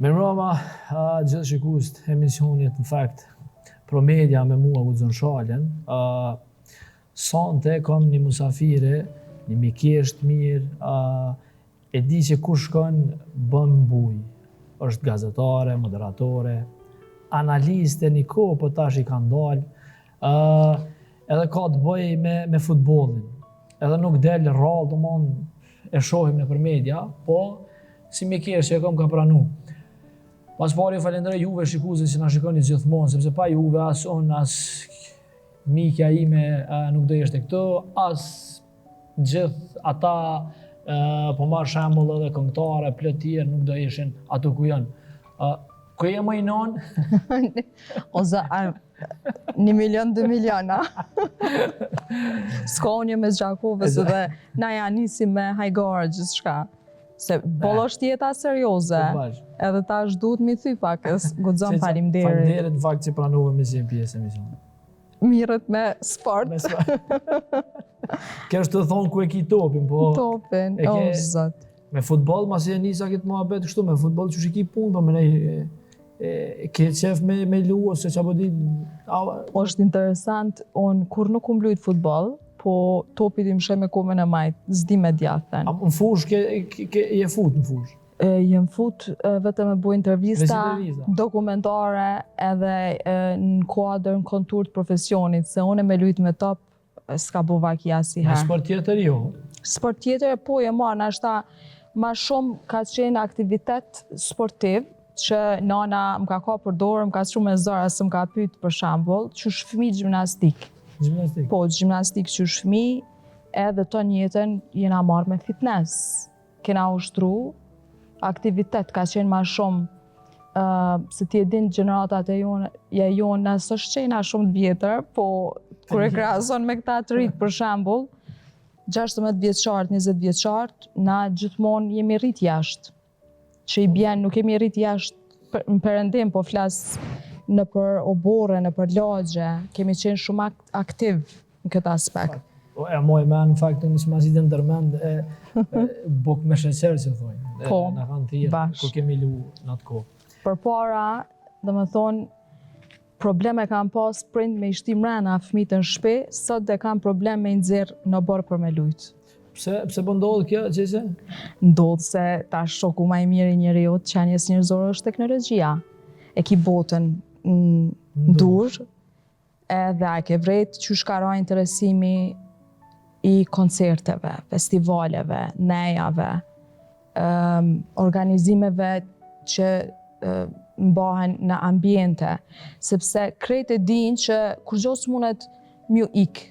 Mirëmbrëma, gjithë shikuesit e emisionit në fakt Promedia me mua Guxon Shalën. Sonte kam një musafire, një mikesht mirë, e di që kur shkon bën mbuj. Është gazetare, moderatore, analiste një kohë, po tash i kanë dalë. Edhe ka të bëj me futbollin. Edhe nuk del rrallë, domthonë e shohim nëpër media, po si mikesht që e kam ka pranu. Pas pari falenderoj juve shikuesit që na shikoni gjithmonë, sepse pa juve as unë, as mikja ime nuk do ishte këtu, as gjithë ata, po marr shembull edhe këngëtarë, plot tjerë nuk do ishin ato ku janë. Ku je më i non? Ose 1 milion, 2 miliona. S'ka unë me Gjakovës dhe na ja nisim me hajgare gjithçka. Se bollo është jeta serioze, edhe tash duhet mi thy pak, Guxon faleminderit. Faleminderit në fakt që pranove me si pjesë e emisionit. Mirët me sport. Kjo është të thonë ku e ki topin, po... Topin, o zot. Me futboll, masi e nisa këtë muhabet kështu, me futboll që shiki punë, po me nej... ke qef me lu, ose që apo di... Është interesant, unë kur nuk lujt futboll, po topit i mshe me komen e majt, zdi me djathen. Në fush, je fut në fush? Jem fut vetëm me bu intervista, dokumentare, edhe në kuadër, në kontur të profesionit, se unë me lujt me top, s'ka bu vakia si her. Në sport tjetër jo? Sport tjetër, po je marrë, nashta ma shumë ka qenë aktivitet sportiv, që nana më ka ka për dorë, më ka shumë e zara, se më ka pyet për shembull, që shfmi gjimnastik. Gjimnastik? Po, gjimnastik që shfmi, edhe të njëtën jena marrë me fitness. Kena ushtru, aktivitet ka qenë ma shumë, se ti e din gjeneratat e jonë nësë është qena shumë të vjetër, po kur e krahason me këta të rritë për shembull, 16 vjeçart, 20 vjeçart, na gjithmonë jemi rrit jashtë. Që i bjen, nuk jemi rrit jashtë në perëndim, po flas në për obore, në për lagje, kemi qenë shumë aktiv në këtë aspekt. E moj me në fakt në smazit e ndërmend buk me sheqer që thojnë. Po, në kanë tjerë, kur kemi lu në atë kohë. Për para, dhe më thonë, probleme kam pas prind me ishti mrena fëmijët në shtëpi, sot dhe kam problem me nxjerr në borë për me lujt. Pse po ndodhë kjo, qese? Ndodhë se ta shoku ma i mirë i njeriut qenjes njerëzore është teknologjia. E ki botën në dur, edhe a ke vrejt që shkara interesimi i koncerteve, festivaleve, nejave, organizimeve që mbahen në ambiente, sepse krejt e din që kur gjos mundet mju ik,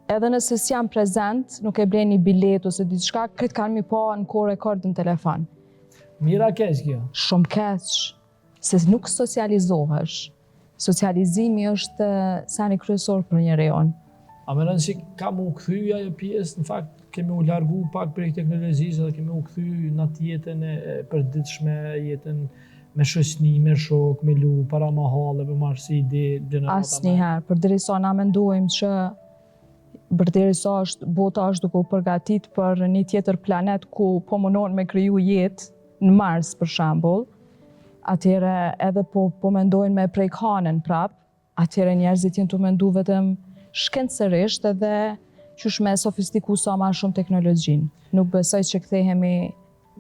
edhe nëse s'jam prezent, nuk e bleni bilet ose diçka, krejt kanë mi pa në kohë rekord në telefon. Mira keq kjo? Shumë keq, se nuk socializohesh. Socializimi është sani kryesor për njeriun. A menon që kam u kthy ajo pjesë, në fakt kemi u largu pak prej teknologjisë dhe kemi u kthy në atë jetën e përditshme, jetën me shoqëni, me shok, me lu, para mahalleve, marrë si ide, gjenerata. Asnjëherë, përderisa na mendojmë që përderisa bota është duke u përgatit për një tjetër planet ku po munon me kriju jetë në Mars për shembull, atëherë edhe po mendojnë me prejk hanën prap, atëherë njerëzit jenë të mendu vetëm shkencërisht edhe qysh me sofistiku sa ma shumë teknologjinë. Nuk besoj që kthehemi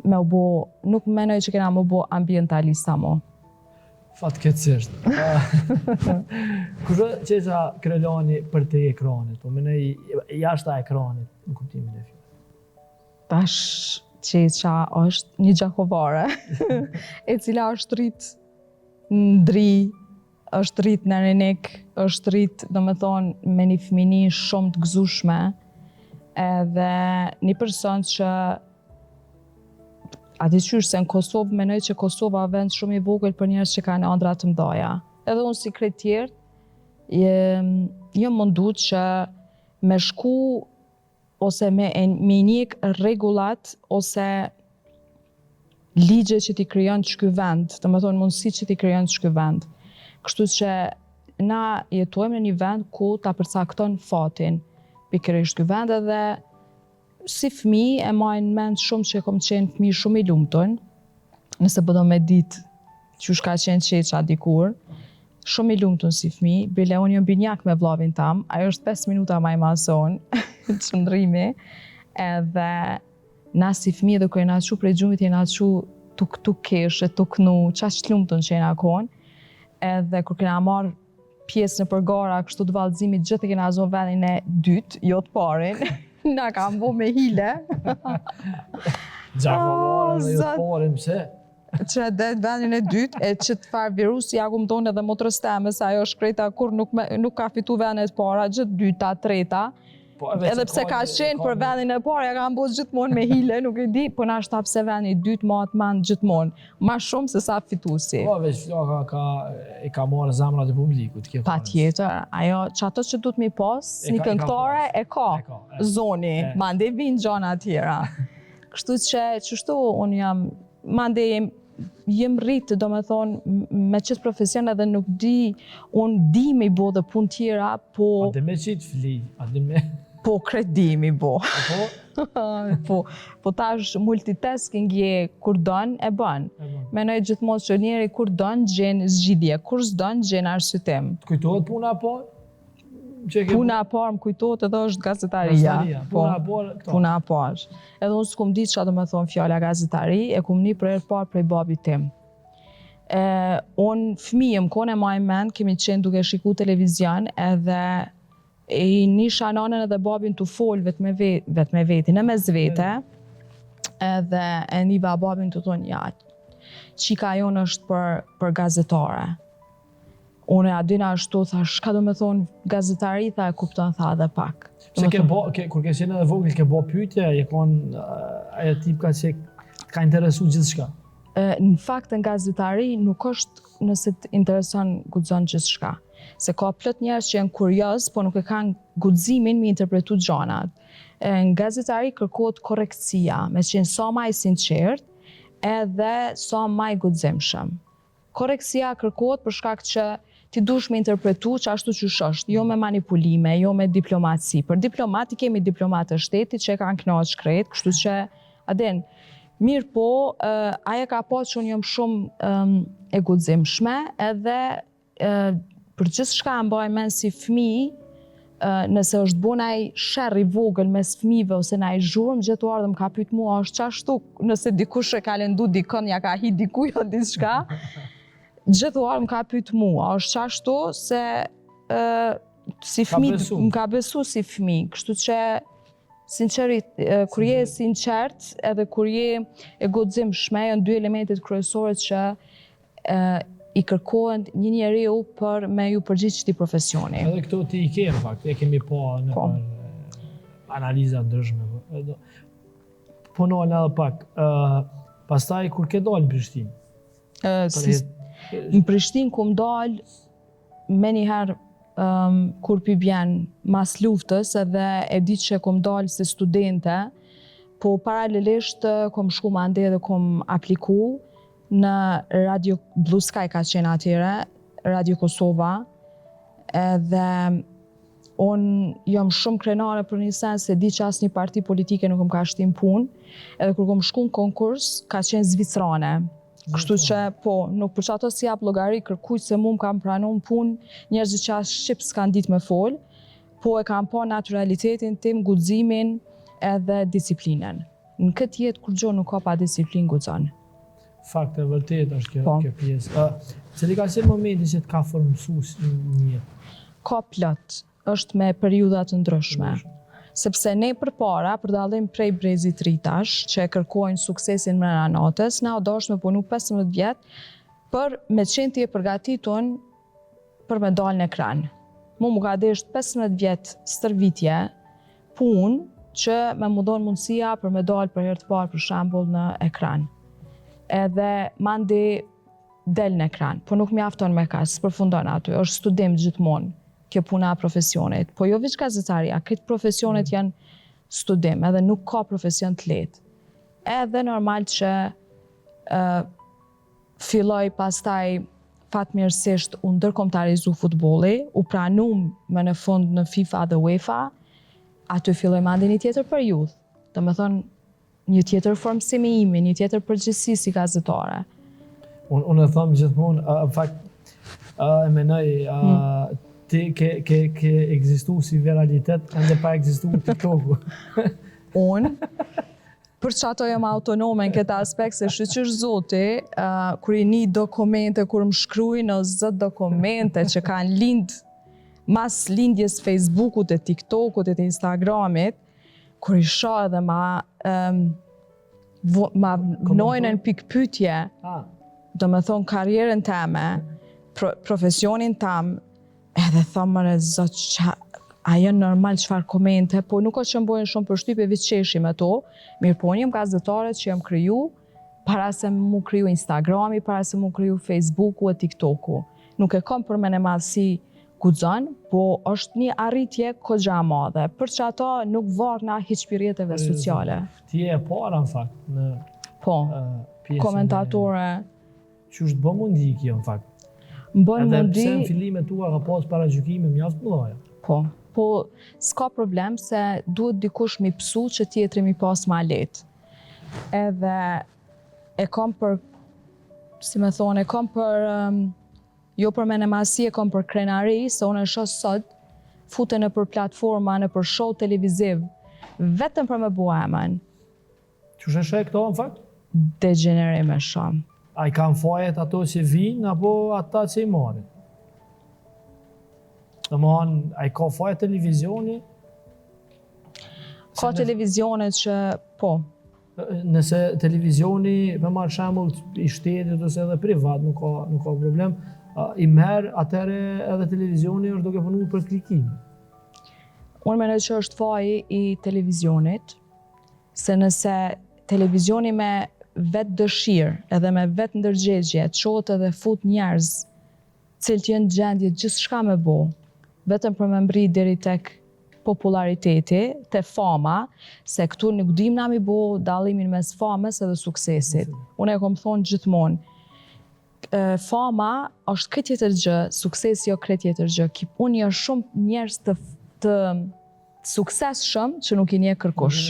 me u bo, nuk menoj që kena me u bo ambientalista mo. Fatkeqësisht. Kërë qesa Krelani për te ekranit, po menoj jashta ekranit, në kuptimin e fjalës? Tash qeqa është një gjakovare, e cila është rrit në dri, është rrit në renik, është rrit, do me thonë, me një fëmini shumë të gëzushme, edhe një person që ati qysh se në Kosovë menoj që Kosova vend shumë i vogël për njerëz që kanë ëndra të mdoja. Edhe unë si krejt tjerë, jam mundu që me shku ose me njek rregullat ose ligje që ti krijon ç'ky vend, do të thonë mundësi që ti krijon ç'ky vend. Kështu që na jetojmë në një vend ku ta përcakton fatin. Pikërisht ky vend edhe si fëmijë e majnë mend shumë që kom qenë fëmijë shumë i lumtur. Nëse po do me ditë qysh ka qenë qeqa dikur, shumë i lumtun si fëmijë, bile unë jam binjak me vllavin tam, ajo është 5 minuta më i mason, çndrimi, edhe na si fëmijë dhe kur jena çu prej gjumit jena çu tuk kesh, tuk nu, qaq të lumtun që jena kon, edhe kur kena marrë pjesë në përgara kështu të vallëzimit, gjithë e kena zonë vendin e dytë, jo të parin, na ka mbo me hile. Gjakovarën dhe jo të parin, pse? Që e det vendin e dytë, e që të farë virusi ja ku më tonë edhe motrës teme, se ajo shkreta kur nuk ka fitu vendin e para, gjithë dyta, treta, edhe pse ka qenë për vendin e parë, ja ka mbos gjithmonë me hile, nuk e di, po na shtap se vendin i dytë ma të manë gjithmonë, ma shumë se sa fitusi. Po, veç flaka e ka marrë zemrat e publikut. Pa tjetër, ajo që ato që du të mi pas, një këngëtare e ka zoni, mande vinë gjana tjera. Kështu që qështu unë jam, mande jem rritë, do me thonë, me qëtë profesion edhe nuk di, unë di me i bo dhe pun tjera, po... A dhe me qitë fli, a dhe me... Po kredimi bo. Po? Po tash multitasking je kur don e bën. Menoj gjithmonë që njeri kur don gjen zgjidhje, kur s'don gjen arsytim. Të kujtohet puna e parë? Puna e parë më kujtohet edhe është gazetaria. Puna e parë këto. Puna e parë. Edhe unë s'kum ditë çfarë do të thonë fjala gazetari, e kum ni për herë parë prej babit tim. Unë fëmijëm kone ma i mend, kemi qenë duke shiku televizion edhe i nisha nanën edhe babin të folë vetë me veti, në mes vete, edhe e niva babin të thonë, ja, qika jonë është për gazetare. Unë e adina ashtu, tha, shka do me thonë gazetari, tha, e kupton, tha, dhe pak. Se kur ke qenë edhe vogël, ke bo pyetje, je konë ajo tipka që ka interesu gjithë shka? Në fakt, në gazetari nuk është nëse të intereson guxon gjithë shka. Se ka plot njerëz që janë kurioz, po nuk e kanë guximin me interpretu gjanat. Në gazetari kërkohet korrektësia, me qenë sa më i sinqert, edhe sa më i guximshëm. Korrektësia kërkohet për shkak që ti dush me interpretu që ashtu që është, jo me manipulime, jo me diplomaci. Për diplomati kemi diplomatë të shtetit që e kanë knaqë shkret, kështu që, adin, mirë po, aja ka po që unë jam shumë e guximshme, edhe për gjithë shka mbaj men si fmi, nëse është bo naj sherr i vogël mes fmive ose naj zhurmë, gjithuar dhe më ka pyet mua, është qashtu, nëse dikush e ka lëndu dikën, ja ka hi dikuj o diçka, gjithuar më ka pyet mua, është qashtu se si fmi, më ka besu si fmi, kështu që kur je sinqert edhe kur je e guximshme, janë dy elementet kryesore që i kërkohen një njeriu për me ju përgjigj këtij profesioni. Edhe këto ti i ke në fakt, e kemi pa në për analiza ndryshme. Punojnë edhe pak. Pastaj kur ke dalë në Prishtinë? Në Prishtinë ku më dalë me njëherë kur pi bjen mas luftës edhe e di që kom dalë si studente, po paralelisht kom shku mande dhe kom apliku në Radio Blue Sky ka qenë atyre, Radio Kosova, edhe unë jam shumë krenare për një sens se di që asë një parti politike nuk më ka shtim punë, edhe kur kom shku në konkurs ka qenë zvicrane. Kështu që po, nuk për që ato si jap logari kërkujt se mu më kam pranu në punë, njerëzit që asë Shqip s'kan dit me folë, po e kam po naturalitetin tim, guximin edhe disiplinën. Në këtë jetë kur gjo nuk ka pa disiplinë guxon. Fakt e vërtet është kjo pjesë. Cili ka qenë momenti që të ka formësues një jetë? Ka plot, është me periudhat të ndryshme. Sepse ne përpara, për dallim prej brezit rritash, që e kërkojnë suksesin mrena natës, na o dosh me punu 15 vjetë për me qenë t'je përgatitun për me dalë në ekran. Mu ka desht 15 vjetë stërvitje punë që me mu donë mundësia për me dalë për herë të parë për shembull në ekran. Edhe mandi del në ekran, po nuk mjafton me ka, s'përfundon aty, është studim gjithmonë kjo puna profesionit. Po jo veç gazetaria, këtë profesionet janë studim, edhe nuk ka profesion të lehtë. Edhe normal që filloj pastaj fatmirësisht u ndërkombëtarizu futbolli, u pranum më në fund në FIFA dhe UEFA, aty filloj mandi një tjetër periudhë. Do me thonë, një tjetër formësimi imi, një tjetër përgjithësi si gazetare. Unë e thëmë gjithmonë, në fakt, e menoj, ti ke egzistu si viralitet, ende pa egzistu në TikToku. Unë, për që ato jem autonome në këtë aspekt, se shqyqysh zoti, kur i një dokumente, kur më shkrujnë o zët dokumente që kanë lindë mas lindjes Facebookut e TikTokut e Instagramit, kur i shoh edhe ma nojnë në pikpytje, do me thonë karjerën teme, profesionin tam, edhe thëmë e zot që a jenë normal qëfar komente, po nuk o që më bojnë shumë përshtypje vizqeshi me to, mirë po njëm gazetare që jem kryu, para se mu kryu Instagrami, para se mu kryu Facebooku e TikToku. Nuk e kom për me në madhësi guxon, po është një arritje kogja madhe, për që ato nuk varna hiqpirjeteve sociale. Ti e para në fakt, në pjesën komentatore. Që është bë mundi kjo në fakt. Më bën mundi... Edhe pse në fillimet tua ka pas paragjykime mjaft mëdha. Po s'ka problem se duhet dikush mi pësu që tjetri mi pas ma let. Edhe e kom për, si me thonë, e kom për, jo për me në masi, e kom për krenari, se unë e shoh sot, fute në për platforma, në për show televiziv, vetëm për me bua emen. Që shë këto në fakt? Degenerim e shumë. A i kanë fajet ato që vinë, apo ata që i marrin? A i ka fajet televizioni? Ka televizionet që, po. Nëse televizioni, me marrë shembull i shtetit ose edhe privat, nuk ka problem, i merë atëre edhe televizioni është duke punu për klikime. Unë mendoj që është faji i televizionit, se nëse televizioni me vetë dëshirë edhe me vetë ndërgjegje, qotë edhe fut njerëz, cilë që jenë gjendje gjithë shka me bo, vetëm për me mbri deri tek populariteti, te fama, se këtu nuk dim na mi bo dallimin mes famës edhe suksesit. Unë e kom thonë gjithmonë, fama është këtë tjetër gjë, suksesi jo këtë tjetër gjë. Unë jo shumë njerëz të suksesshëm që nuk i nje kërkush.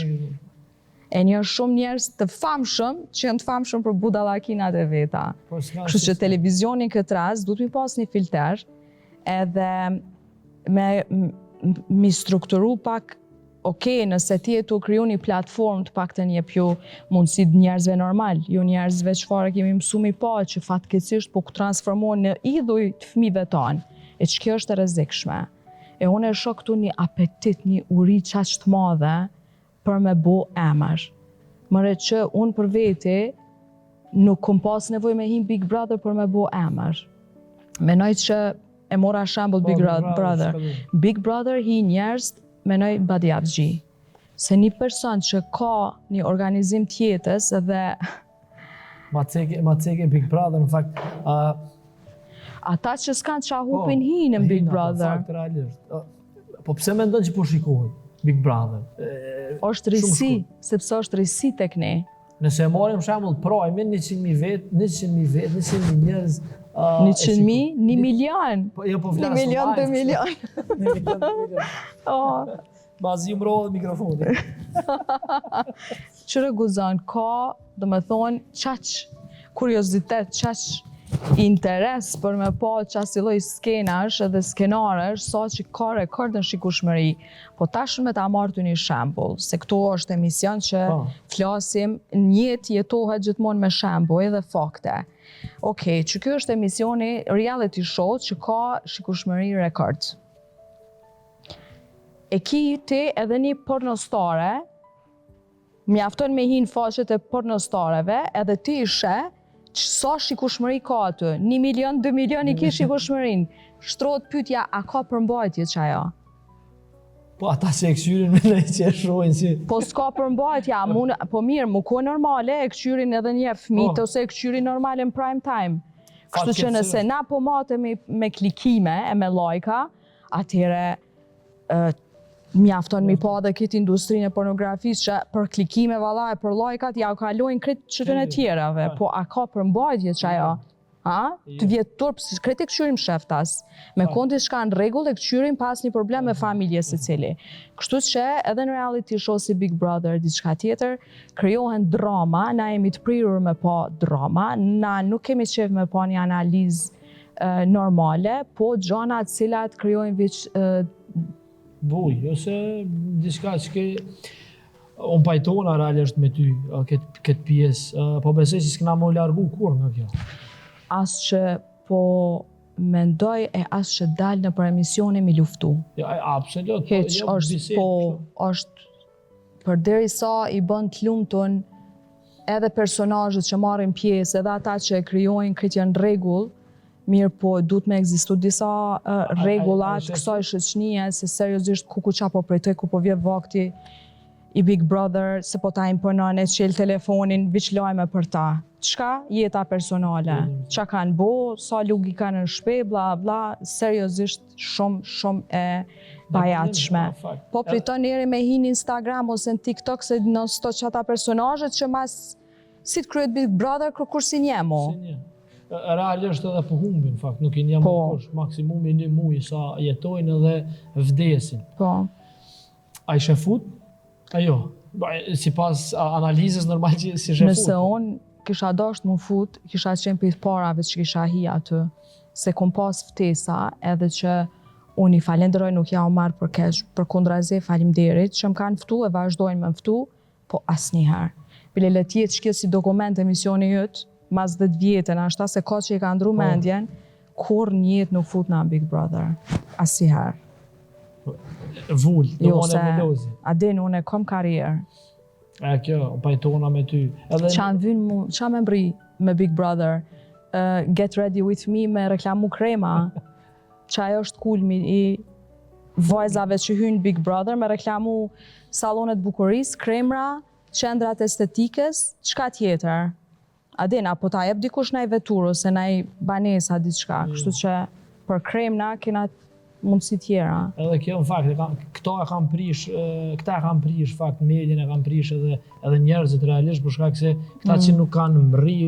E një shumë njerëz të famshëm që janë të famshëm për budallakinat e veta. Kështu që televizionin këtë rast duhet mi pas një filter edhe mi strukturu pak, nëse ti e tu kriju një platform të pak të njep ju mundësit njerëzve normal, ju njerëzve çfarë kemi mësu mi pa që fatkeqësisht po transformohen në idhuj të fëmijëve tanë, e që kjo është e rrezikshme. E unë e shoh këtu një apetit, një uri qaq të madhe për me bo emër. Mëre që unë për veti nuk kom pas nevoj me him Big Brother për me bo emër. Menoj që e mora shembull Big Brother. Big Brother hi njerëz, menoj Badiavxhi. Se një person që ka një organizim tjetës edhe... Ma ceke Big Brother, në fakt... Ata që s'kanë qa hupin hi në Big Brother. Fakt realisht. Po pse me ndonë që po shikohet Big Brother? Është risi, sepse është risi tek ne. Nëse e marim shembull prajmin 100.000 vetë, 100.000 njerëz... 100.000, 1 milion. Jo, po 1 milion, 2 milion. 1 milion, 2 milion. Bazi më rohë mikrofoni. Qërë guzon, ka, do me thonë, qaq kuriozitet, qaq interes për me pa qasiloj skenash edhe skenarësh, sa që ka rekord në shikueshmëri. Po tashën me ta marrë të një shembull, se këto është emision që flasim, njët jetohet gjithmonë me shembull dhe fakte. Okej, që kjo është emisioni reality show që ka shikueshmëri rekord. E ki ti edhe një pornostare, mjafton me hinë faqet e pornostareve, edhe ti ishe, sa shikueshmëri ka aty? 1 milion, 2 milion i ki shikueshmërin. Shtrohet pyetja, a ka përmbajtje çajo? Po ata që e këshyrin me nëjë që e shojnë si... Po s'ka përmbajtja, po mirë, mu ko normale, e këshyrin edhe një fëmijë ose e këshyrin normale në prime time. Kështu që nëse na po matemi me klikime e me lajka, atyre mjafton mi pa dhe këtë industrinë e pornografisë që për klikime valla e për lajkat ja u kalojnë këtë qëtën e tjerave, po a ka përmbajtje që ajo? Të vjetë turp, krejt e këqyrim sheftas. Me kondi shka në regull e këqyrim pas një problem me familje se cili. Kështu që edhe në reality show si Big Brother, diçka tjetër, krijohen drama, na jemi të prirur me pa drama, na nuk kemi qef me pa një analizë normale, po gjona të cilat krijojnë veç vuj, ose diçka që ke unë pajtona realisht me ty, këtë pjesë, po besoj që s'kena më largu kur nga kjo. Asë që po mendoj e asë që dalë në për emisione mi luftu. Ja, absolut. Heq është përderi sa i bën të lumtun edhe personazhet që marrin pjesë, edhe ata që e krijojnë këtë janë rregull, mirë po duhet me ekzistu disa rregullat kësaj shoqënie se seriozisht ku qa po pritoj, ku po vjen vakti i Big Brother, se po ta imponon e qel telefonin, viç lajme për ta. Çka? Jeta personale. Qa kanë bo, sa logika në shpe, bla bla, seriozisht shumë e pajatshme. Po priton njeri me hin Instagram ose në TikTok se në sto qata personazhet që mas si të kryet Big Brother kur si njemo. Realisht edhe po humbin, fakt, nuk i njemo kush, maksimumi një muj sa jetojnë edhe vdesin. Po. A i shefut? Ajo, si pas analizës normal që si shefut. Nëse unë kisha dasht më fut, kisha qenë për parave që kisha hi aty, se kom pas ftesa edhe që unë i falenderoj nuk ja u marrë për keq, për kundrazi faleminderit që më kanë ftu e vazhdojnë me ftu, po asnjëherë. Bile le tjetë që kjo si dokument emisioni jëtë, mas 10 vjetën, ashta se ka që i ka ndru mendjen, kur njët nuk fut në Big Brother, asnjëherë. Vull, do mone me lozi. Adin, unë e kom karierë. E kjo, pajtona me ty. Qa me mbri me Big Brother, Get Ready With Me me reklamu krema, qa ajo është kulmi i vajzave që hynë Big Brother me reklamu salonet bukuris, kremra, qendrat estetikës, qka tjetër. Adin, apo ta jep dikush na i vetur ose na i banesa diçka, kështu që për kremna kena mundësi tjera. Edhe kjo në fakt, këta e kam prish, fakt, medjen e kam prish edhe njerëzit realisht, për shkak se këta që nuk kanë mri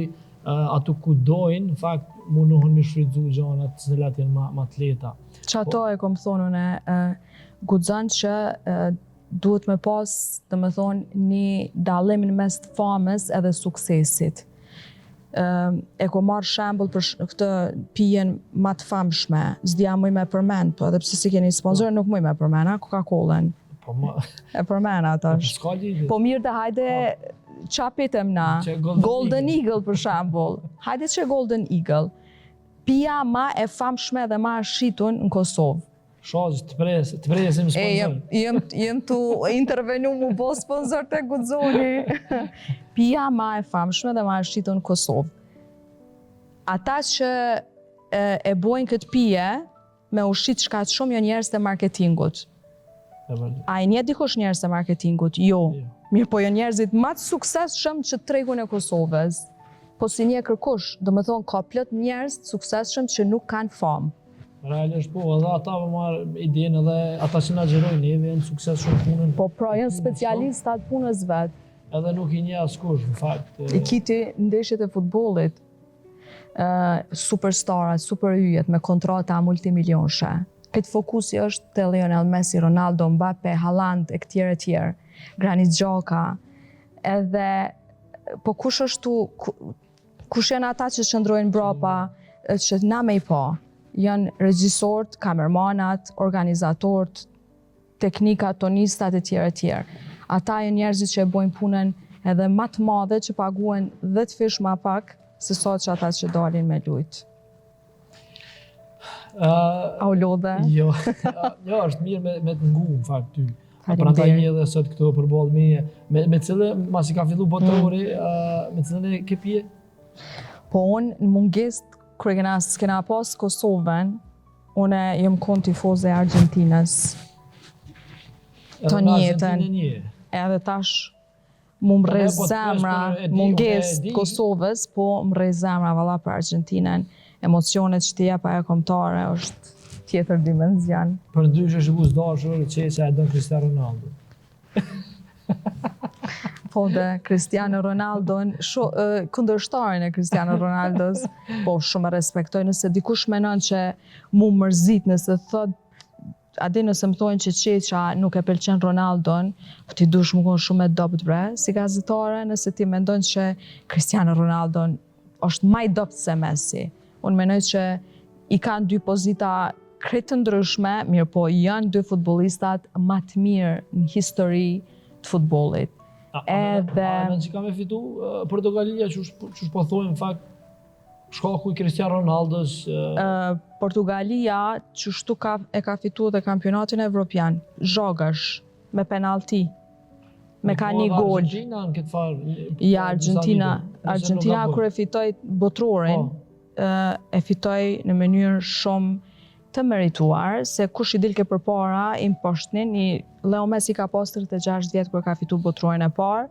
atu ku dojnë, në fakt, mundohen me shfrytzu gjanat të cilat janë ma të lehta. Qato e kom thonë unë, guxon që duhet me pas, domethënë, një dallim në mes të famës edhe suksesit. E ko marrë shembull për këtë pijen ma të famshme, s'dija muj me përmen, po edhe pse si keni sponsor, nuk muj me përmen, Coca-Colën. E përmen atash. Po mirë dhe hajde qa pitem na, Golden Eagle për shembull. Hajde që Golden Eagle. Pija ma e famshme dhe ma shitun në Kosovë. Shaz, të presim sponsor. Jem të intervenu mu bo sponsor të guxoni. Pija ma e famshme dhe ma e shqitu në Kosovë. Ata që e bojnë këtë pije, me ushqit shka të shumë jo njerëz të marketingut. A i nje dikush njerëz të marketingut? Jo. Mirë po jo njerëzit ma të sukses shumë që tregun e Kosovës. Po si nje kërkush, do me thonë ka plot njerëz të sukses shumë që nuk kanë famë. Realisht po, edhe ata më marrë idenë edhe ata që na gjerojnë neve janë sukses shumë punën. Po pra janë specialistat punës vetë. Edhe nuk i nje askush, në fakt. I kiti ndeshjet e futbollit, superstarat, super yjet me kontrata multimilionshe. Këtë fokusi është te Lionel Messi, Ronaldo, Mbappe, Haaland e këtjerë e tjerë, Granit Xhaka. Edhe, po kush është tu, kush janë ata që qëndrojnë brapa, që na me i pa? Janë regjisorët, kamermanat, organizatorët, teknikat, tonistat e tjerë. Ata janë njerëzit që e bojnë punën edhe më të madhe që paguhen 10 fish më pak se sot që ata që dalin me lujt. A u lodhe? Jo, është mirë me të ngu, në fakt, ty. Prandaj një edhe sot këto përballë me cilë, mas i ka fillu botërori, me cilën e ke pije? Po unë në mungesë kërë s'kena pas Kosovën, une jem kon tifoze e Argentinës. Të njetën. Edhe tash mu mre zemra, munges Kosovës, po mre zemra valla për Argentinën. Emocionet që tija pa e komtare është tjetër dimenzion. Për ndryshe shku s'dashur që e don Cristiano Ronaldo. Po dhe Cristiano Ronaldon, kundërshtarin e Cristiano Ronaldos, po shumë e respektoj. Nëse dikush menon që mu mërzit, nëse thot, adi nëse më thojnë që Qeqa nuk e pëlqen Ronaldon, ti dush më konë shumë e dopt bre, si gazetare, nëse ti mendon që Cristiano Ronaldon është maj dopt se Messi. Unë menoj që i kanë dy pozita krejt të ndryshme, mirë po janë dy futbolistat më të mirë në histori të futbollit. Që ka me fitu Portugalia që po thojnë në fakt shkaku i Cristiano Ronaldos? Portugalia qështu e ka fitu dhe kampionatin evropian, zhogësh, me penalti, me ka një gol. Argentina në këtë farë? Ja, Argentina kër e fitoj botrorin, e fitoj në mënyrë shumë të merituar, se kush i dilke për para, im poshtnin, Leo Messi ka pas 36 vjetë kër ka fitu botrorin e parë,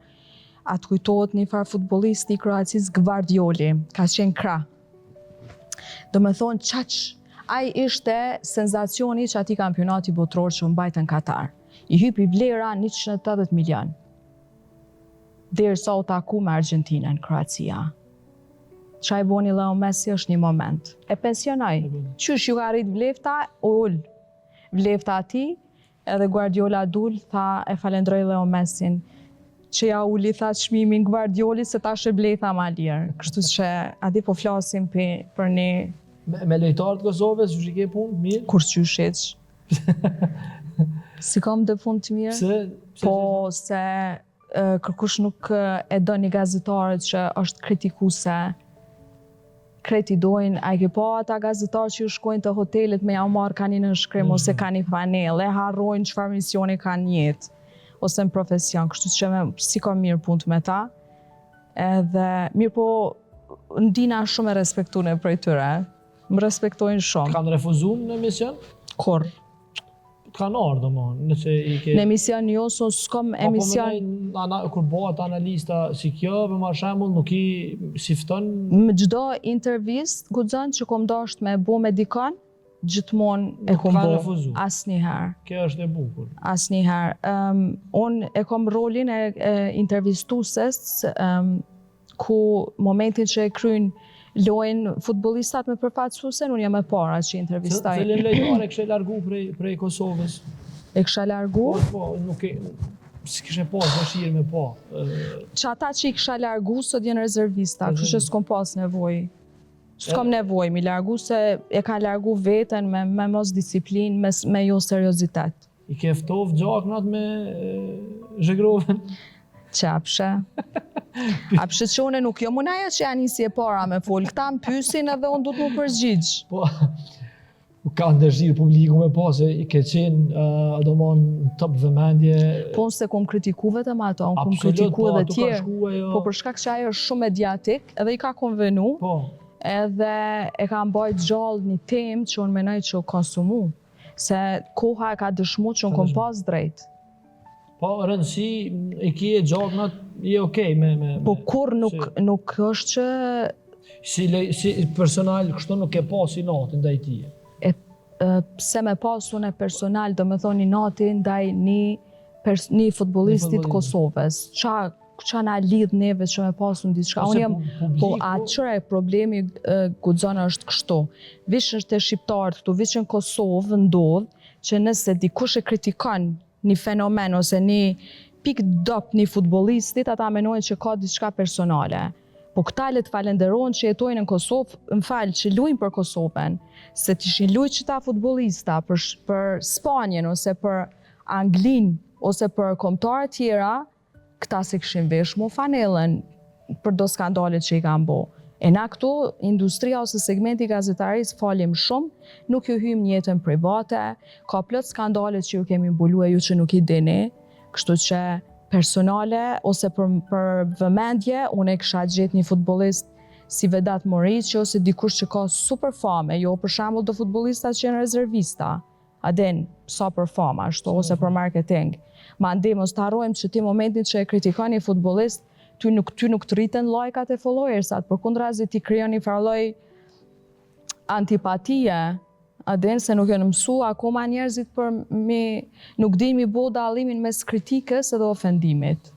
atë kujtohet një farë futbolisti i Kroacis Gvardioli, ka qenë krah. Do me thonë qaq, ai ishte senzacioni që ati kampionati botror që mbajtë në Katar. I hypi vlera 180 milion. Derisa u taku me Argentinën, Kroacia. Qa i boni Leo Messi është një moment. E pensionoj. Qysh ju ka rrit vlefta, ull. Vlefta ati, edhe Guardiola dul, tha e falendroj Leo Messin, që ja uli tha çmimin Guardioli se tash e bleta ma lirë. Kështu që adi po flasim për një... Me lejtarët Kosovës, që ke punë mirë? Kur qysheq. Si kam dhe punë të mirë? Pse? Po, se kërkush nuk e do një gazetarët që është kritikuse. Kreti dojnë, a i ke pa ata gazetarë që ju shkojnë të hotelit me ja marrë ka një nënshkrim ose ka një panel, e harrojnë çfarë misioni ka një jetë, ose në profesion, kështu që si ka mirë punë me ta. Edhe mirë po, ndina shumë e respektune për tyre, më respektojnë shumë. Kanë refuzuar në emision? Kur? Kanë ardhur domosdoshmë, nëse i ke... Në emision jo, s'kom emision... Kur bëhet analista si kjo, për shembull, nuk i sifton... Më gjdo intervist, guxon që kom dasht me bo me dikon, gjithmonë e kom bo. Asnjëherë. Kjo është e bukur. Asnjëherë. Unë e kom rolin e intervistuses, ku momentin që e kryjnë lojnë futbolistat me përfaqësuesen, unë jam e para që intervistaj. Cilin lojtare kështë e largu prej Kosovës? E kështë e largu? Po, nuk e... Si kështë e pas dëshirë me pa. Që ata që i kështë e largu, sot jenë rezervista, kështë që s'kom pas nevoj. S'kom nevoj, mi largu se e ka largu veten me mos disiplin, me jo seriozitet. I ke ftov gjaknat me zhegrovën? Qapshe. Apshe që une nuk jo munaja që janë nisi e para me folë, këta më pysin edhe unë du të më përgjigjë. Po, ka ndërshirë publiku me po, se i ke qenë në top vëmendje. Po nëse kom kritiku vetëm ato, unë kom kritiku edhe tjerë. Po për shkak që ajo është shumë mediatik, edhe i ka konvenu, edhe e ka mbajt gjallë një temë që unë menoj që u konsumu, se koha e ka dëshmu që unë kom pas drejt. Po, rëndësi, i kje gjaknat, i okej me... Po, kur nuk është që... Si personal, kështu nuk e pasi natin ndaj tije? Pse me pasu në personal, do me thonë një natin ndaj një futbolistit Kosovës. Qa na lidh neve që me pasu në diçka? Po, atëre problemi guxon është kështu. Vishën të shqiptarët këtu, vishën Kosovë ndodhë që nëse dikush e kritikon një fenomen ose një pik dop një futbolistit, ata menojnë që ka diçka personale. Po këta le të falenderojnë që jetojnë në Kosovë, më falë që lujnë për Kosovën, se t'ishin lujt që ta futbolista për Spanjen ose për Anglin ose për kombëtarë tjera, këta se këshin vesh mu fanelen për do skandalet që i kanë bo. E na këtu, industria ose segmenti gazetaris falim shumë, nuk ju hymë njëtën private, ka plot skandalet që ju kemi mbulu e ju që nuk i dini, kështu që personale ose për vëmendje, unë e kësha gjetë një futbolist si Vedat Morici ose dikush që ka super fame, jo për shembull do futbolistat që janë rezervista, adin sa për fama, ashtu, ose për marketing. Ma ndi mos të harrojmë që ti momentin që e kritikon një futbolist, ty nuk të rriten lajkat e followersat, për kundrazi ti krijon një farloj antipatie, adin se nuk janë mësu akoma njerëzit për nuk din mi bo dallimin mes kritikës edhe ofendimit.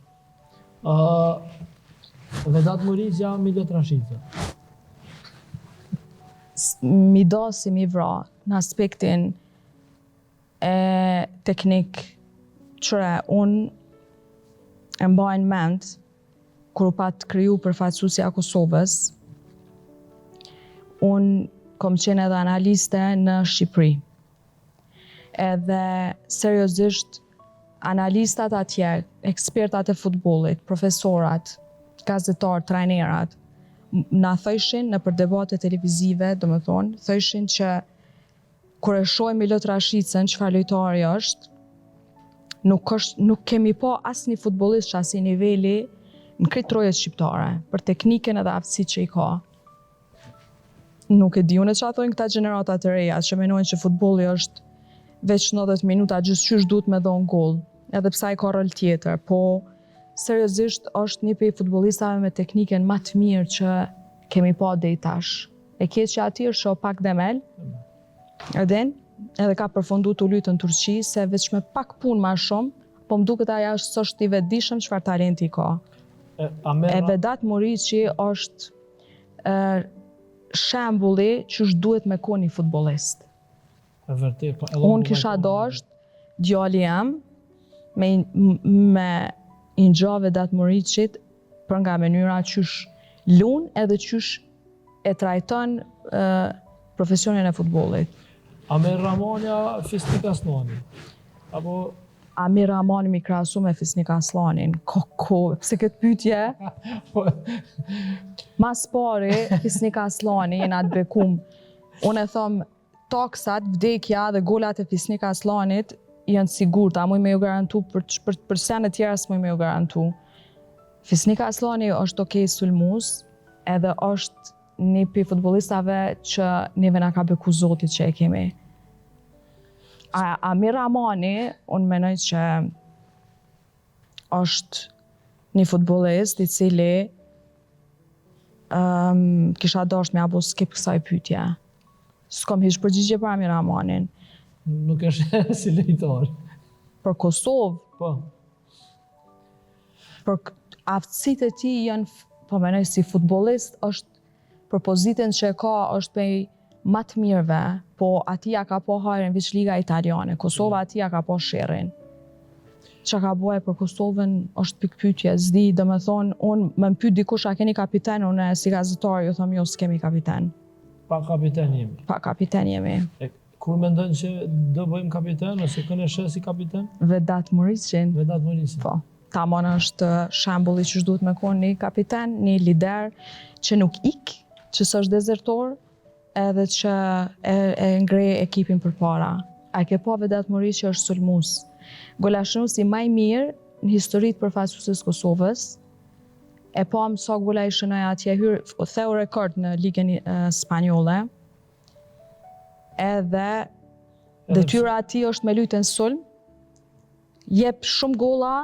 Vedat Muriqja, Milot Rashica. Mi do si mi vra në aspektin e teknik qëre unë e mbajnë mend kur u pat kriju përfaqësuesja e Kosovës, unë kom qenë edhe analiste në Shqipëri. Edhe seriozisht analistat atje, ekspertat e futbollit, profesorat, gazetar, trajnerat, na thëshin në për debate televizive, thëshin që kur e shohim Milot Rashicën, çfarë lojtari është, nuk kemi pa asnjë futbollist që asnjë niveli në krejt trojet shqiptare, për teknikën edhe aftësitë që i ka. Nuk e di unë çfarë thonë këta gjenerata të reja, që menojnë që futbolli është veç 90 minuta gjithçysh duhet me dhon gol, edhe pse ai ka rol tjetër, po seriozisht është një prej futbollistave me teknikën më të mirë që kemi pa deri tash. E keqja aty është shoh pak demel, edhe ka përfunduar tu luajtë në Turqi, se veç me pak punë më shumë, po më duket ajo është i vetëdijshëm çfarë talenti ka. E Vedat Muriqi është shembulli që duhet me qenë një futbollist. Unë kisha dashur djali jam me ingja Vedat Muriqit për nga mënyra qysh lun edhe qysh e trajton profesionin e futbollit. Amir Ramanja, Fisnik Aslani. Apo Amir Ramani mi krahasu me Fisnik Aslanin. Pse këtë pyetje? Mas pari, Fisnik Aslani jena të bekum. Unë e thom, toksat, vdekja dhe golat e Fisnik Aslanit janë sigurt, a muj me ju garantu, për senet tjera s'muj me ju garantu. Fisnik Aslani është okej sulmus, edhe është një për futbolistave që neve na ka beku zotit që e kemi. Amir Ramani, unë menoj që është një futbolist i cili kisha dashur me apo skip kësaj pyetje. S'kam hiç përgjigje për Amir Ramanin. Nuk është si lojtar. Për Kosovë, Po. për aftësitë e tij janë, po menoj si futbollist është për pozitën që e ka është prej më të mirëve, po ati ja ka po hajrin veç Liga Italiane, Kosova ati ja ka po sherrin. Çka ka bëj për Kosovën është pikpyetje, s'di, domethënë unë më pyet dikush a keni kapiten, unë si gazetar ju them jo s'kemi kapiten. Pa kapiten jemi. Pa kapiten jemi. Kur mendojnë që do bëjmë kapiten, ose kënë e si kapiten? Vedat Muriqin. Vedat Muriqin. Po. Tamam është shembulli që duhet me qenë një kapiten, një lider që nuk ik, që s'është dezertor, edhe që e ngre ekipin përpara. A ke pa Vedat Muriqi që është sulmues. Golashnuesi më i mirë në historitë përfaqësuesës Kosovës. E pa sa gola i shënoi atje, theu rekord në ligën spanjolle. Edhe detyra e tij është me lujtë në sulm. Jep shumë golla,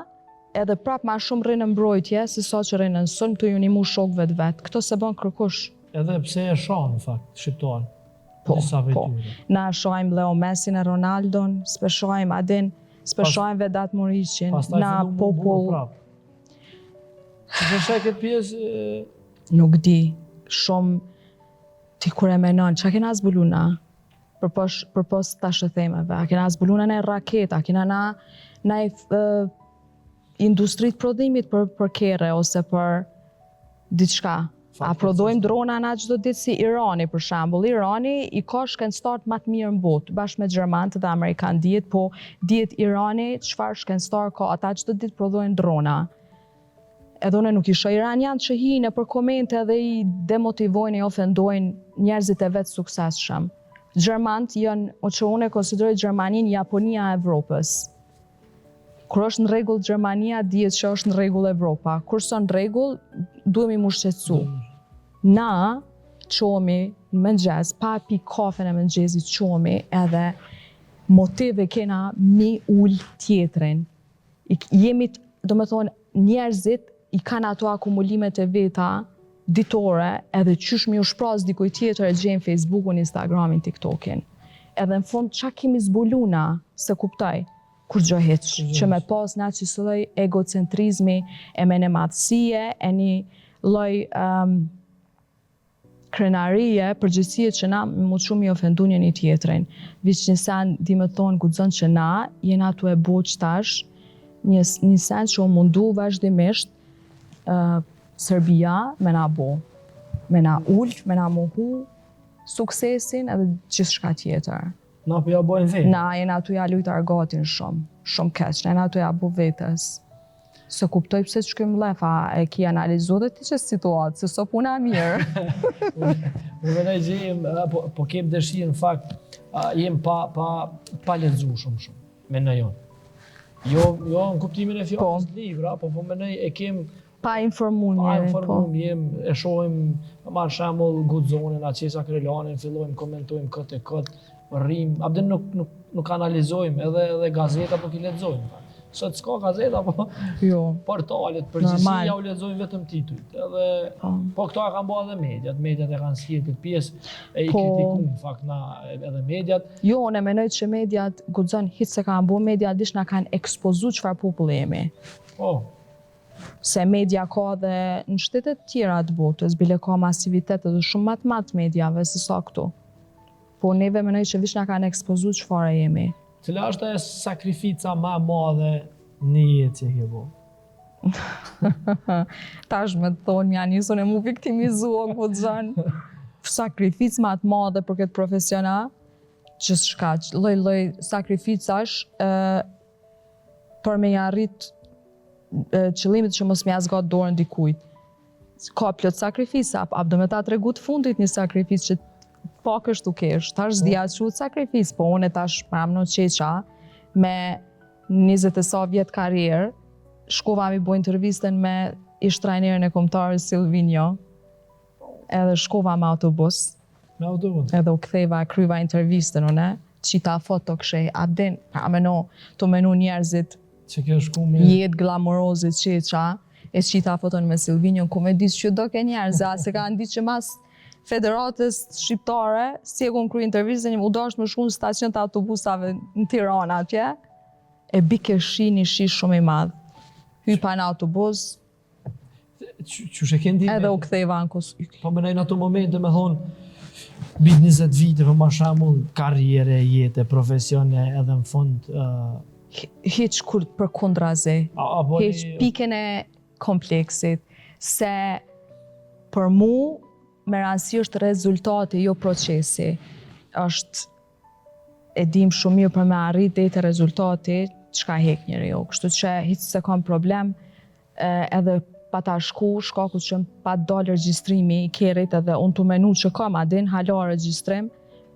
edhe prap ma shumë rrinë në mbrojtje, se sa që rrinë në sulm, të ju një mu shokëve të vetë. Këto se bën kërkush. Edhe pse e shohën, në fakt, shqiptar. Po. Na shohim Leo Messin e Ronaldon, s'pe shohim Adin, s'pe shohim Vedat Muriqin, na popull. Që shë këtë pjesë... Nuk di, shumë ti kur e menon, që a kena zbuluna për pos të shëthemeve, a kena zbuluna në raketa, a kena na industrit prodhimit për kere ose për diçka. A prodhojmë drona na çdo ditë si Irani, për shembull. Irani i ka shkencëtar më të mirë në botë, bashkë me gjermanët dhe amerikanë dihet, po dihet Irani çfarë shkencëtar ka, ata çdo ditë prodhojnë drona. Edhe unë nuk i shoh iranian që hinë për komente dhe i demotivojnë, i ofendojnë njerëzit e vetë suksesshëm. Gjermanët janë, që unë e konsideroj Gjermaninë Japonia e Evropës. Kur është në rregull Gjermania, dihet që është në rregull Evropa. Kur s'është në rregull, duhemi mu shqetësu. Na qomi në mëngjes, pa pi kafen e mëngjesit qomi, edhe motive kena mi ullë tjetrin. Jemi, do me thonë, njerëzit i kanë ato akumulimet e veta ditore, edhe qysh mi u shpras dikuj tjetër e gjenë Facebookun, Instagramin, TikTokin. Edhe në fund, qa kemi zbuluna, se kuptaj, kur gjë hiç, që me pas na që së lloj egocentrizmi e menematësie, e një lloj krenarie, përgjithësie që na më shumë i ofendu një tjetrin. Veç një sen di me thonë guxon që na jena tu e boq tash, një sen që o mundu vazhdimisht Serbia me na bo, me na ull, me na mohu suksesin edhe gjithçka tjetër. Na po ja bojnë vetë. Na jena tu ja lujt argatin shumë keq, na jena tu ja bu vetës. Se kuptoj pse që këmë lefa e ki analizu dhe ti që situatë, se so puna mirë. Unë venaj që jem, po kem dëshirë në fakt, jem pa lexu shumë, menoj jonë. Jo në kuptimin e fjalës libra, po menoj e kem pa informu njëri, po. Jem, e shohim, marrë shembull guxonin, Aqesa Krelanin, fillojmë komentojmë këtë e këtë, rrim, abden nuk analizojmë, edhe gazeta nuk i lexojmë. Sot s'ka gazeta, po portalet, përgjithësia u lexojnë vetëm titujt. Edhe po këto e kanë bërë edhe mediat e kanë sjellë këtë pjesë e i kritikuar në fakt na edhe mediat. Jo, unë mendoj që mediat guxon hiç se kanë bërë mediat dish na kanë ekspozuar çfarë populli jemi. Po. Se media ka dhe në shtetet tjera të botës, bile ka masivitet edhe shumë më të mediave se sa këtu. Po neve mendoj që vish na kanë ekspozuar çfarë jemi. Cila është e sakrifica më e madhe në jetë që ke bërë? Tash me të thonë, ja nisën e mu viktimizua, guxon. Sakrificë më të madhe për këtë profesiona, që s'ka, lloj sakrificash për me arrit qëllimit që mos m'ja zgat dorën dikujt. Ka plot sakrifisa, do me ta tregu të fundit një sakrifis që pak është u kesh, tash s'dija që u sakrifis, po unë tash pramno qeqa, me 20 e sa vjet karrierë, shkova mi bo intervistën me ish trajnerin e kombëtarës Silvinjo, edhe shkova me autobus. Me autobus? Edhe u ktheva, kryva intervistën, qita foto kshej, abdin, të menu njerëzit, që kjo shku me jetë glamurozit qeqa, e qita foton me Silvinjo, ku me disë që do ke njerëz, se ka ndi që mas Federatës Shqiptare, si e kom kry intervistën, u dash më shku në stacion të autobusave në Tirana atje, e bike shi një shi shumë i madhë. Hypa në autobus, edhe u ktheva në Kosovë. Po më në ato momente me thonë, bit 20 vite, për ma shamull, karriere, jetë, profesione, edhe në fund... Hiq kur për kundrazi, hiq piken e kompleksit, se për mu, me rëndësi është rezultati, jo procesi. Është, e dim shumë mirë për me arrit dhe të rezultati, çka hek njëri jo. Kështu që hiç se kam problem, edhe pa ta shkaku që pa dalë regjistrimi i kerit edhe unë të menu që kam adin, hala regjistrim,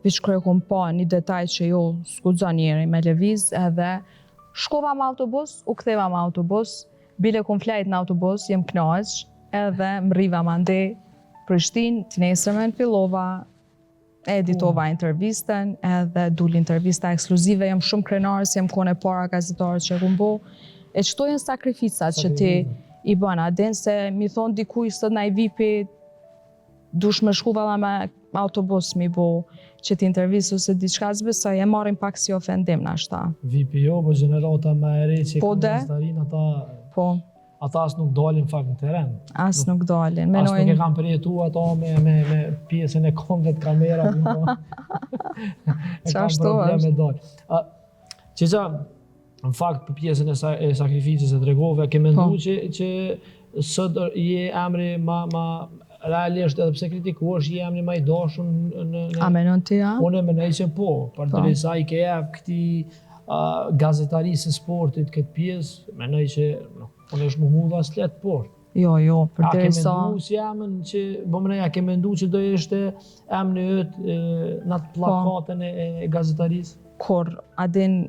veç kërë kom pa një detaj që jo s'guxon njeri me lëviz, edhe shkova me autobus, u ktheva me autobus, bile kom flajt në autobus, jem knaq, edhe më riva mande Prishtinë, të nesërmen fillova, editova intervistën, edhe duli intervista ekskluzive, jam shumë krenarës, jam kone para gazetarët që kom bo, e qëto jenë sakrificat që ti i bëna, adin se mi thonë dikuj sot na i vipi, dush me shku valla me autobus mi bo, që ti intervistu se diçka zbesoj, e marim pak si ofendim në ashta. Vipi jo, po generata me ere që kënë starin, ata as nuk dalin fakt në teren. As nuk dalin. As nuk e kam përjetu ata me pjesën e komve të kamera. E kam probleme dalë. Qeqa, në fakt për pjesën e sakrificës e tregove, ke mendu që sot je emri ma realisht edhe pse kritikuash, je emri ma i dashur në... A menon ti ja? Unë e menoj që po, për derisa i ke jep këti gazetarisë e sportit këtë pjesë, menoj që unë është më hudha s'let, por. Jo, për derisa... A ke mendu si emën që, a ke mendu që do ishte emën e jëtë në atë plakatën e gazetarisë? Kur, adin,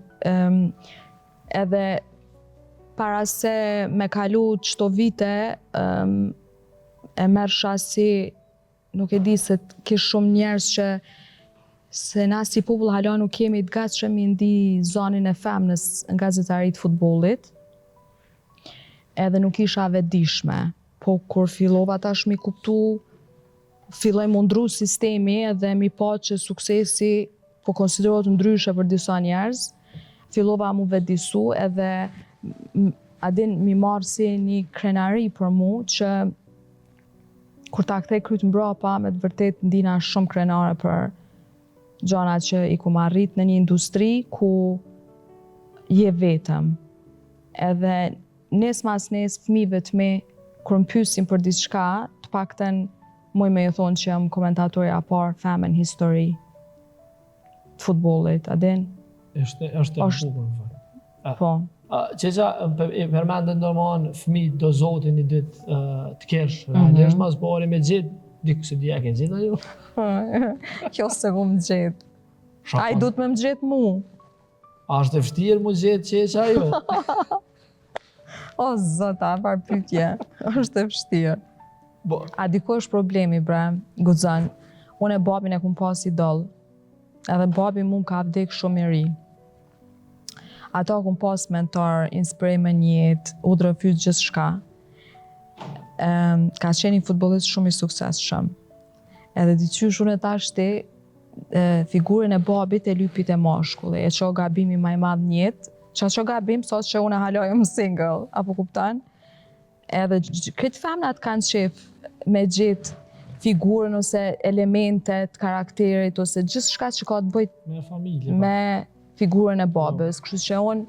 edhe para se me kalu qëto vite, e mersha si, nuk e di se kish shumë njerës që se na si popull hala nuk kemi të gatshëm i ndi zonin e femnës në gazetarit futbollit, edhe nuk isha vetëdijshme, po kur fillova tash mi kuptu, filloj mundru sistemi edhe mi pa që suksesi po konsiderohet ndryshe për disa njerëz, fillova mu vedisu edhe adin mi marrë si një krenari për mu që kur ta kthej kryt mbrapa me të vërtet ndina shumë krenare për gjanat që i kum arrit në një industri ku je vetëm. Edhe nes mas nes fëmijëve të mi kur më pyesin për diçka, të paktën muj me ju thonë që jam komentatorja parë femën histori të futbollit, a din? Është e bukur në fakt. Po. Qeqa, përmendën domon fëmijë do zotin një ditë të kesh, realisht mas pari me gjithë, diku se dhja ke gjithë ajo? Kjo se ku më gjithë. Ai du të me më gjithë mu. A është e vështirë mu gjithë qeqa ajo? O, zota, par pytje, është e vështirë. A diko është problemi, bre, Guxan. Unë e babin e kum pas idol, edhe babi mu ka vdek shumë i ri. Ata kum pas mentor, inspirim në jetë, u drëfyt gjithë shka. Ka qenë një futbolist shumë i suksesshëm. Edhe diqysh unë e tashti, figurën e babit e lypit e mashkulli, e qo gabimi maj madh në jetë, që gabim sot që unë halojëm single, apo kuptan? Edhe këtë femnat kanë qef me gjithë figurën ose elementet, karakterit, ose gjithë shka që ka të bëjt me familje, me figurën e babës. Kështu që unë,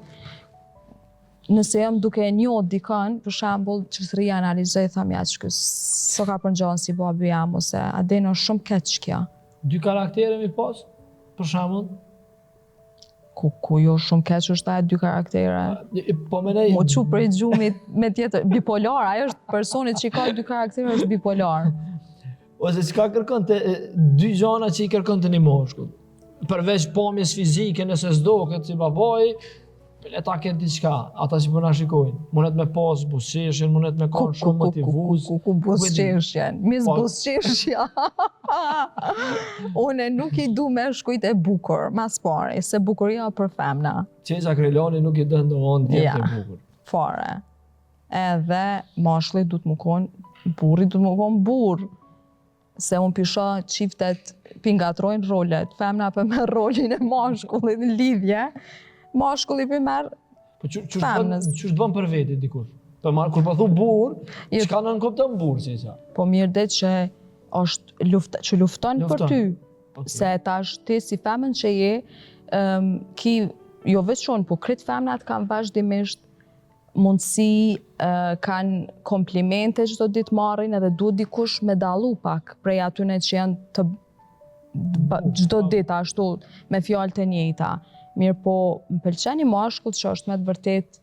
nëse jam duke e njohë dikën, për shembull, që të rria analizoj, tham ja që so ka përngjohën si babi jam, ose adeno shumë keq kja. 2 karaktere mi pas, për shembull? Ku jo shumë keq është ajo 2 karaktere. Po menej... Mo qu prej gjumit me tjetër, bipolar, ajo është personit që i ka 2 karaktere është bipolar. Ose çka kërkon të 2 gjana që i kërkon të një moshkull. Përveç pamjes fizike, nëse s'do këtë si babai, le ta ketë diçka, ata që përna shikojnë. Munet me pas buzëqeshjen, munet me kanë shumë motivues. Ku buzëqeshjen? Mis buzëqeshja. Une nuk i du me shkujt e bukur, mas pari, se bukuria për femna. Qeqa Krelani nuk i dënë dohon djetë e bukur. Fare. Edhe mashkulli du të më konë, burri du të më konë burr. Se unë pisha qiftet pingatrojnë rolet, femna për me rolin e mashkullit në lidhje, mashkulli për merë femnës. Qështë bën për veti dikur? Kur për thu burr, çka në nënkopton burr qeqa? Po mirë dhe që lufton për ty. Se tash ti si femën që je, ki jo veç unë, po kretë femnat kanë vazhdimisht mundësi, kanë komplimente çdo ditë marrin edhe duhet dikush me dallu pak prej atyne që janë të çdo ditë ashtu me fjalët e njëjta. Mirë po, më pëlqen një mashkull që është me të vërtet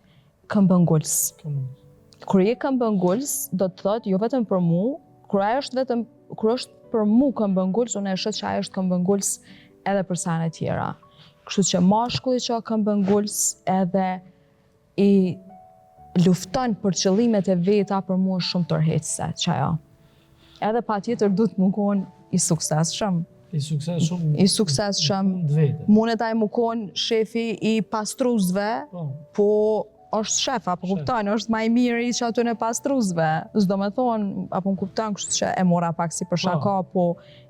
këmbëngulës. Kur je këmbëngulës, do të thotë jo vetëm për mu, kur është për mu këmbëngulës, unë e shoh që ajo është këmbëngulës edhe për sa në tjera. Kështu që mashkulli që ka këmbëngulës edhe i lufton për qëllimet e veta, për mua është shumë tërheqëse që ajo. Edhe patjetër duhet më konë i suksesshëm. I suksesshëm. Munet ai më konë shefi i pastruzve, po është shef, apo kupton, është më i miri që aty në pastruzve. S'do me thonë, apo më kupton, kështu që e mora pak si për shaka, po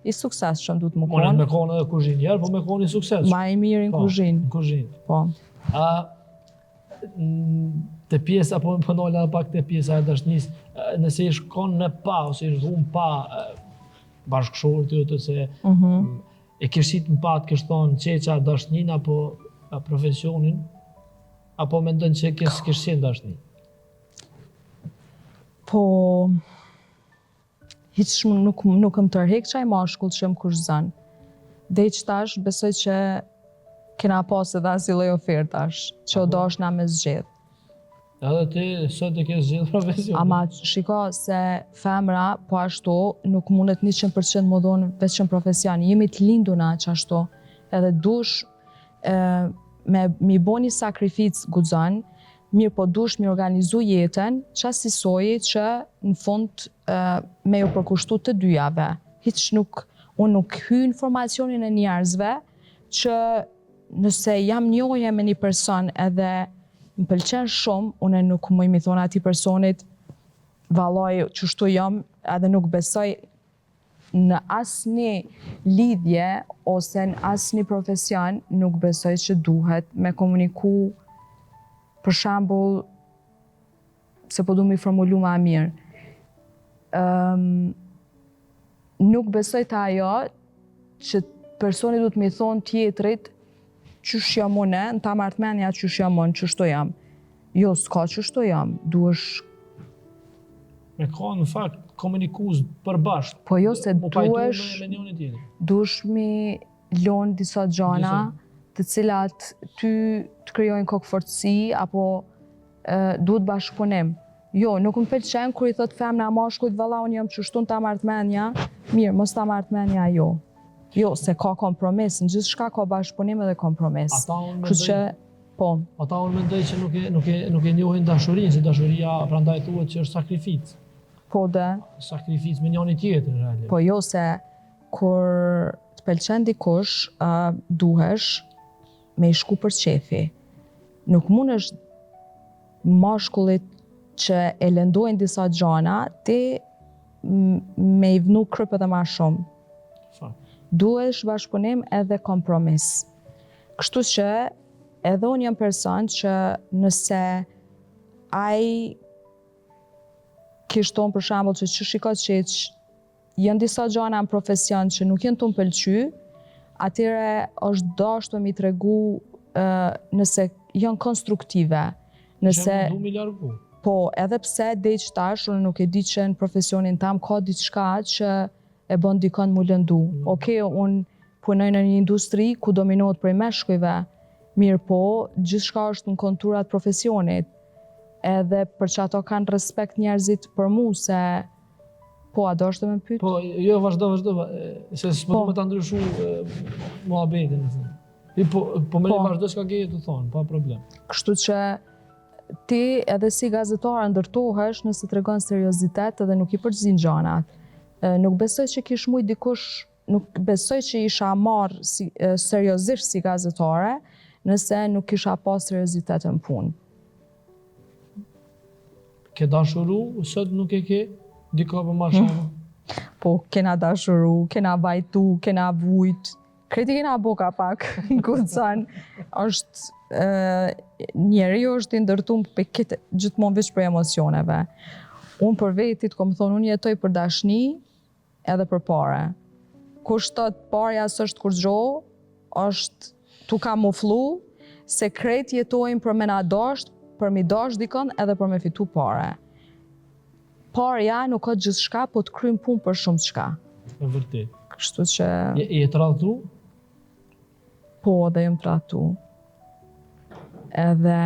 i suksesshëm duhet më konë. Munet me konë edhe kuzhinjer, po me konë i suksesshëm. Më i miri në kuzhinë. Në kuzhinë. Po. Të pjesë, apo më pëndolla pak të pjesa e dashnisë, nëse i shkon në pa, ose i shkon pa bashkëshortit, ose e këshit në pa të kështë thonë qeqa dashnin apo profesionin, apo mendon që kështë dashni? Po, hiç nuk më tërhek qaj mashkull që më kushzan. Dhe që tash, besoj që kena pas edhe asilloj ofertash, që o dashna me zgjedh. Edhe ti sot e ke zgjedh profesion. Ama shiko se femra po ashtu nuk mundet 100% më dhonë vetëm profesion. Jemi të linduna që ashtu. Edhe dush mi bo një sakrificë Guxan, mirë po dush mi organizu jetën qas si soji që në fund me ju përkushtu të dyjave. Unë nuk hy informacionin e njerëzve që nëse jam njohje me një person edhe më pëlqen shumë, unë nuk më mi thonë ati personit vallaj qështu jam edhe nuk besoj në asnjë lidhje ose në asnjë profesion nuk besoj që duhet me komuniku, për shembull, se po du mi formulu ma mirë. Nuk besoj të ajo që personi du të mi thonë tjetrit qysh jam une, në ta martmenja qysh jam unë, qështu jam. Jo, s'ka qështu jam, duhesh Me ka në fakt komunikus përbashkë. po jo se Mu pajtu duhesh me njëri tjetër. duhesh mi lonë disa gjana të cilat ty të krijojnë kokëfortësi apo duhet bashkëpunim. Jo, nuk më pëlqen kur i thot femna mashkullit valla unë jam qështu në ta martmenja, mirë, mos ta martmenja jo. Jo, se ka kompromis, në gjithçka ka bashkëpunim edhe kompromis. Kështu që po. Ata unë mendoj që nuk e njohin dashurinë, se dashuria prandaj thuhet që është sakrificë. Po dhe. Sakrificë me njëri tjetrin realisht. Po jo se kur të pëlqen dikush, duhesh me i shku për qefi. Nuk mund është mashkullit që e lëndojnë disa gjana, ti me i vnu krypët e ma shumë. Duhesh bashkëpunim edhe kompromis. Kështu që edhe unë jam person që nëse ai kishton për shembull që shikoj që janë disa gjana në profesion që nuk janë të më pëlqy, atyre është dashur mi tregu nëse janë konstruktive. Nëse du mi largu. po, edhe pse dej tash unë nuk e di që në profesionin tam ka diçka që e bën dikon mu lëndu. Okej, unë punoj në një industri ku dominohet prej meshkujve, mirë po, gjithçka është në konturat profesionit. Edhe për që ato kanë respekt njerëzit për mu, se po, a do është të me pyet? Po, jo, vazhdo, se s'po du me ta ndryshu muhabetin. Po me vazhdo s'ka ke të thonë, pa problem. Kështu që ti edhe si gazetare ndërtohesh nëse tregon seriozitet edhe nuk i përgjigj gjanat. Nuk besoj që kish mujt dikush, nuk besoj që isha marrë seriozisht si gazetare nëse nuk kisha pas seriozitet në punë. Ke dashuru, sot nuk e ke, dika për ma shumë? Po, kena dashuru, kena bajtu, kena vujt, kreti kena boka pak, në kucan, është njeri është i ndërtum për këtë gjithmonë veç për emocioneve. Unë për vetit, kom thonë, unë jetoj për dashni edhe për pare. Kur shtot parja s'është kur gjo, është tu kamuflu, se krejt jetojnë për me na dasht, për mi dash dikon edhe për me fitu pare. Parja nuk ka gjithçka, po të kryjnë punë për shumë çka. E vërtet. Kështu që... Je tradhtu? Po, dhe jem tradhtu. Edhe...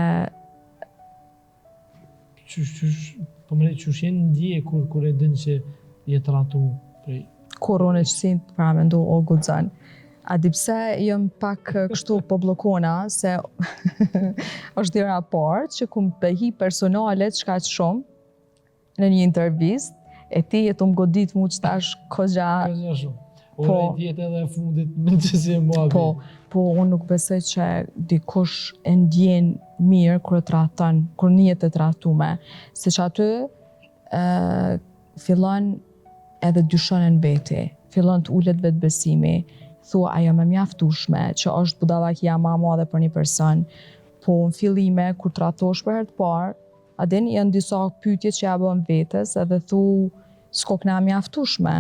Po më rejtë, qysh jenë ndje kur e din që je tradhtu prej... Kur unë e qësin, pra me ndu, o gudzan. A di pse jëm pak kështu po blokona, se është dira parë që ku më pëhi personalet shka që shumë në një intervist, e ti jetu më godit mu që tash kogja... Kogja shumë. Ora i vjetë edhe e fundit me që si e mua bëj. Po, unë nuk besoj që dikush e ndjen mirë kur e trahton, kur njihet e trahtume. Se që aty fillon edhe dyshon në veti, fillon të ulet vetë besimi, thua ajo me mjaftueshme që është budallakia ma e madhe për një person, po në fillime kur trahtohesh për herë të parë, a din janë disa pyetje që ja bën vetes edhe thu s'ko kna mjaftueshme,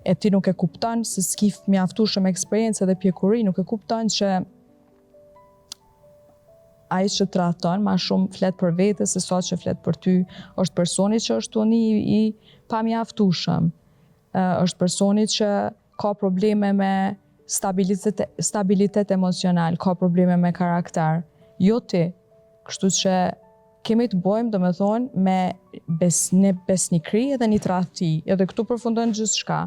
e ti nuk e kupton se s'ki mjaftueshme eksperiencë dhe pjekuri, nuk e kupton që ai që trahton ma shumë flet për vete se sa që flet për ty, është personi që është toni i pamjaftueshëm, është personi që ka probleme me stabilitet emocional, ka probleme me karakter, jo ti. Kështu që kemi të bojmë, do me thonë, me besnikri edhe një tradhti, edhe këtu përfundon gjithçka.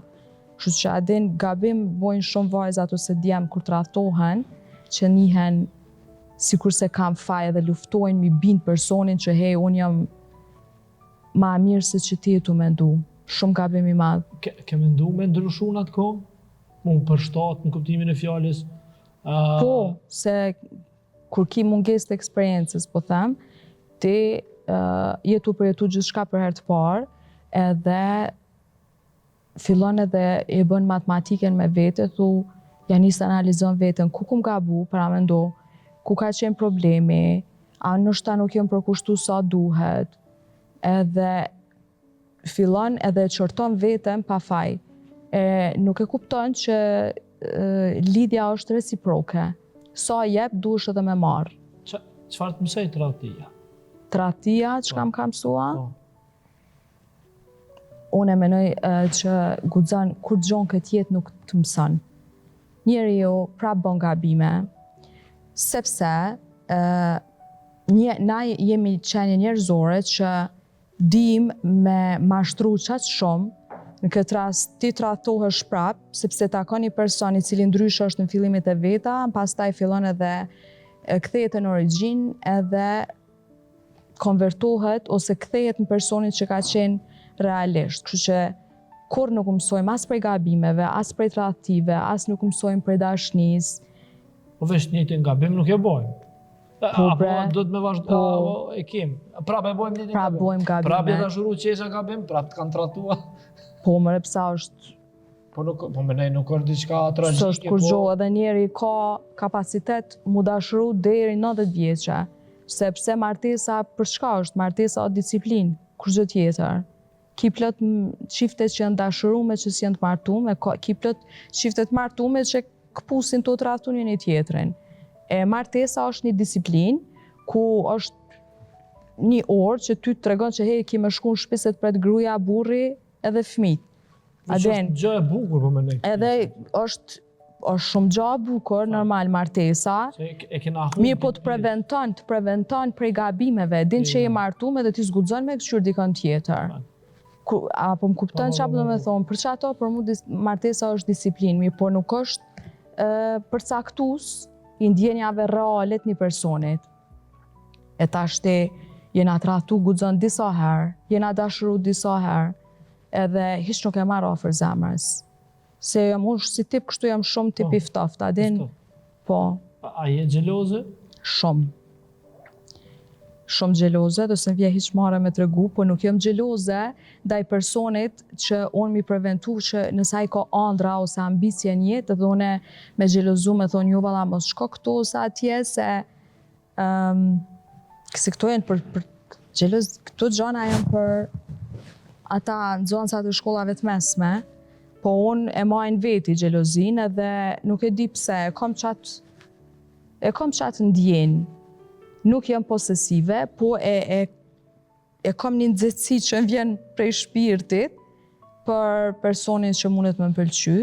Kështu që adin gabim bojnë shumë vajzat ose djemë kur tradhtohen, që njihen sikur se kam faj edhe luftojnë mi bind personin që hej, unë jam ma mirë se që ti e tu mendu. Shumë gabim i madhë. Ke mendu me ndryshu në atë kohë? Mund përshtat në kuptimin e fjales? Po, se kur ki mungesë të eksperiencës, po them, ti jetu përjetu gjithçka për herë të parë, edhe fillon edhe e bën matematiken me vete, thu, ja nis të analizon veten, ku kum gabu, para mendo, ku ka qenë problemi, a ndoshta nuk jam përkushtu sa duhet, edhe fillon edhe qorton veten pa faj. Nuk e kupton që lidhja është reciproke. Sa jep, duhesh edhe me marr. Çfarë të mësoj tradhtia? Tradhtia, çka më ka mësua? Unë e menoj që guxon kur dëgjon këtë jetë nuk të mëson. Njeriu prap bën gabime, sepse na jemi qenie njerëzore që dim me mashtru qatë shumë, në këtë rast ti tradhtohesh prap, sepse takon një person i cili ndryshe është në fillimet e veta, pastaj fillon edhe kthehet në origjinë edhe konvertohet ose kthehet në personin që ka qenë realisht. Kështu që kur nuk mësojmë as prej gabimeve, as prej tradhtive, as nuk mësojmë prej dashnisë. Po vesh njëjtin gabim nuk e bojmë. Po bre, do të me vazhdo, e kim. Prap e bojmë njëjtin prap bojmë gabime. Prap e dashuru qesha gabim, prap të kanë tradhtua. Po më pse është. Po mendoj nuk është diçka tragjike. S'është kur gjo edhe njeri ka kapacitet mu dashuru deri 90 vjeçe. Sepse martesa për çka është? Martesa o disiplinë, kur gjë tjetër. Ki plot çiftet që janë dashuruar që s'janë të martuar, ki plot çiftet të martuar që këpusin të tradhtu njëri tjetrin. Martesa është një disiplinë ku është një orë që ty të tregon që ki me shku në shtëpi se të pret gruaja, burri edhe fëmijët. Është gjë e bukur po mendoj. Edhe është shumë gjë e bukur, normal martesa. Mirë po të preventon prej gabimeve, din që je martuar edhe ti zguxon me këshir dikon tjetër. Apo më kupton çfarë do të thonë, për çato për mua martesa është disiplinë, mirë po nuk është përcaktues i ndjenjave reale të një personit. E tashti jena tradhtu guxon disa herë, jena dashuru disa herë, edhe hiç nuk e marr afër zemrës. Se jam unë si tip, kështu jam shumë tip i ftoftë, a din? Po. A je xheloze? Shumë. Shumë xheloze, do s'm vjen hiç marrë me tregu, po nuk jam xheloze ndaj personit që unë mi preventu që nëse ai ka ëndra ose ambicie në jetë, dhe unë me xhelozu me thonë jo valla mos shko këtu ose atje se se këto janë për xheloz, këto gjëra janë për ata nxënësat e shkollave të mesme, po unë e majnë veti xhelozinë edhe nuk e di pse, e kam qatë ndjenë. Nuk jam posesive, po e kam një nxehtësi që vjen prej shpirtit për personin që mundet më pëlqy.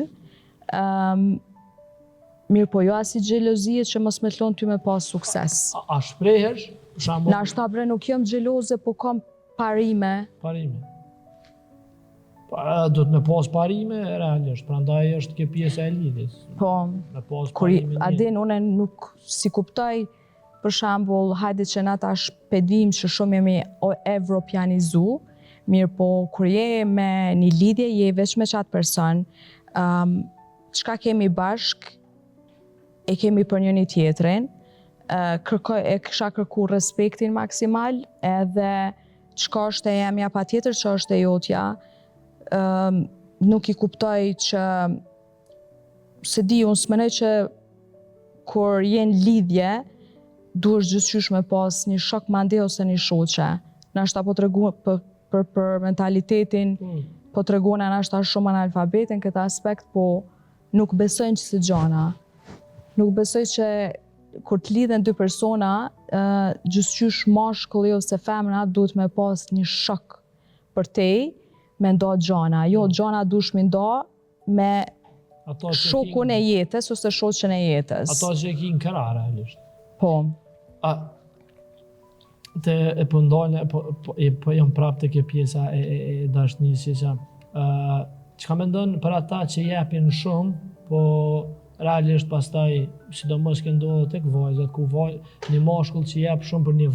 Mirë po jo asi xhelozie që mos me t'lon ty me pas sukses. A shprehesh? Për shembull. Na shtabre nuk jam xheloze, po kam parime. Parime. Do të me pas parime, realisht, prandaj është kjo pjesa e lidhjes. Po, kur adin une nuk si kuptoj, për shembull, hajde që na tash pedim që shumë jemi evropianizu, mirë po kur je me një lidhje, je veç me qatë person, çka kemi bashk, e kemi për njëri tjetrin, e kisha kërku respektin maksimal, edhe çka është e jemja pa tjetër që është e jotja, nuk i kuptoj që se di, unë s'menoj që kur jenë lidhje, duhesh gjithçysh me pas një shok mande ose një shoqe. Nashta po tregu për mentalitetin, po tregona nashta shumë analfabet në këtë aspekt, po nuk besojnë që si gjana. Nuk besoj që kur të lidhen dy persona, gjithçysh mashkulli ose femra duhet me pas një shok për te, me ndo gjana. Jo, gjana dush me ndo me shokun e jetës ose shoqen e jetës. Ato që e ki në këra, realisht. Po. Te e pëndojnë, po jam prap të kjo pjesa e dashnisë që ka mendon për ata që jepin shumë, po realisht pastaj, sidomos këndohet tek vajzat, ku një mashkull që jep shumë për një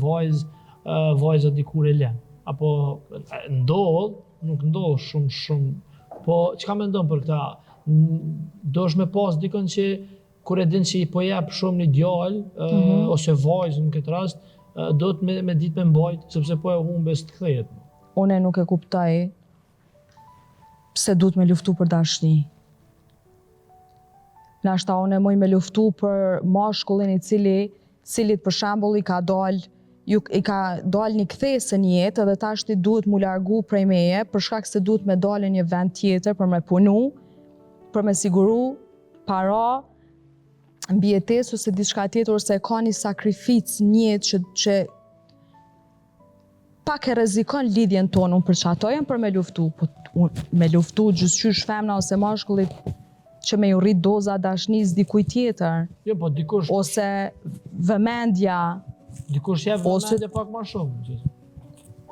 vajza dikur e lën. Apo ndodh, nuk ndodh shumë, po çka mendon për këta? Dosh me pas dikon që kur e din që i po jep shumë një djalë ose vajzë në këtë rast, do të me ditë me mbajt, sepse po e humbes të kthehet. Une nuk e kuptoj pse duhet me luftu për dashni. Nashta unë muj me luftu për mashkullin cilit për shembull i ka dal një kthesë në jetë edhe tash ti duhet mu largu prej meje për shkak se duhet me dalë në një vend tjetër për me punu, për me siguru para, mbijetesë ose diçka tjetër ose ka një sakrificë në jetë që pak e rrezikon lidhjen tonë. Unë për çato jam për me luftu, po me luftu gjithçysh femna ose mashkullit që me ju rrit doza dashnis dikuj tjetër. Jo, po dikush... Ose vëmendja. Dikush jep vëmendje pak ma shumë.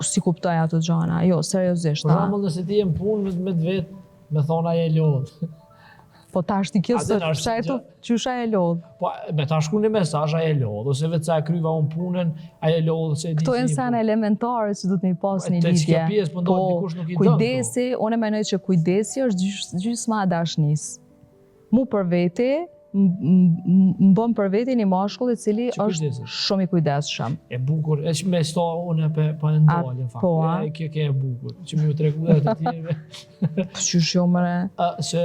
Si kuptoj ato gjana, jo, seriozisht. Për shembull, nëse ti je në punë me vetë, me thonë aje lodh. Po tash ti kjo sot, qysha e lodh? Po, me ta shku një mesazh aje lodh, ose vetë sa e kryva unë punën, aje lodh, se e di si... Këto janë sene elementare që du të mi pas një lidhje. Pjesë, po ndohet dikush nuk i dënë. Kujdesi, unë e menoj që kujdesi është gjysma e dashnisë. Mu për veti, më bëm për veti një mashkull i cili është shumë i kujdesshëm. E bukur, e që me sta unë pa e ndalë, në fakt. Kjo ke e bukur, që me ju tregu dhe të tjerve. Qysh jo mëre.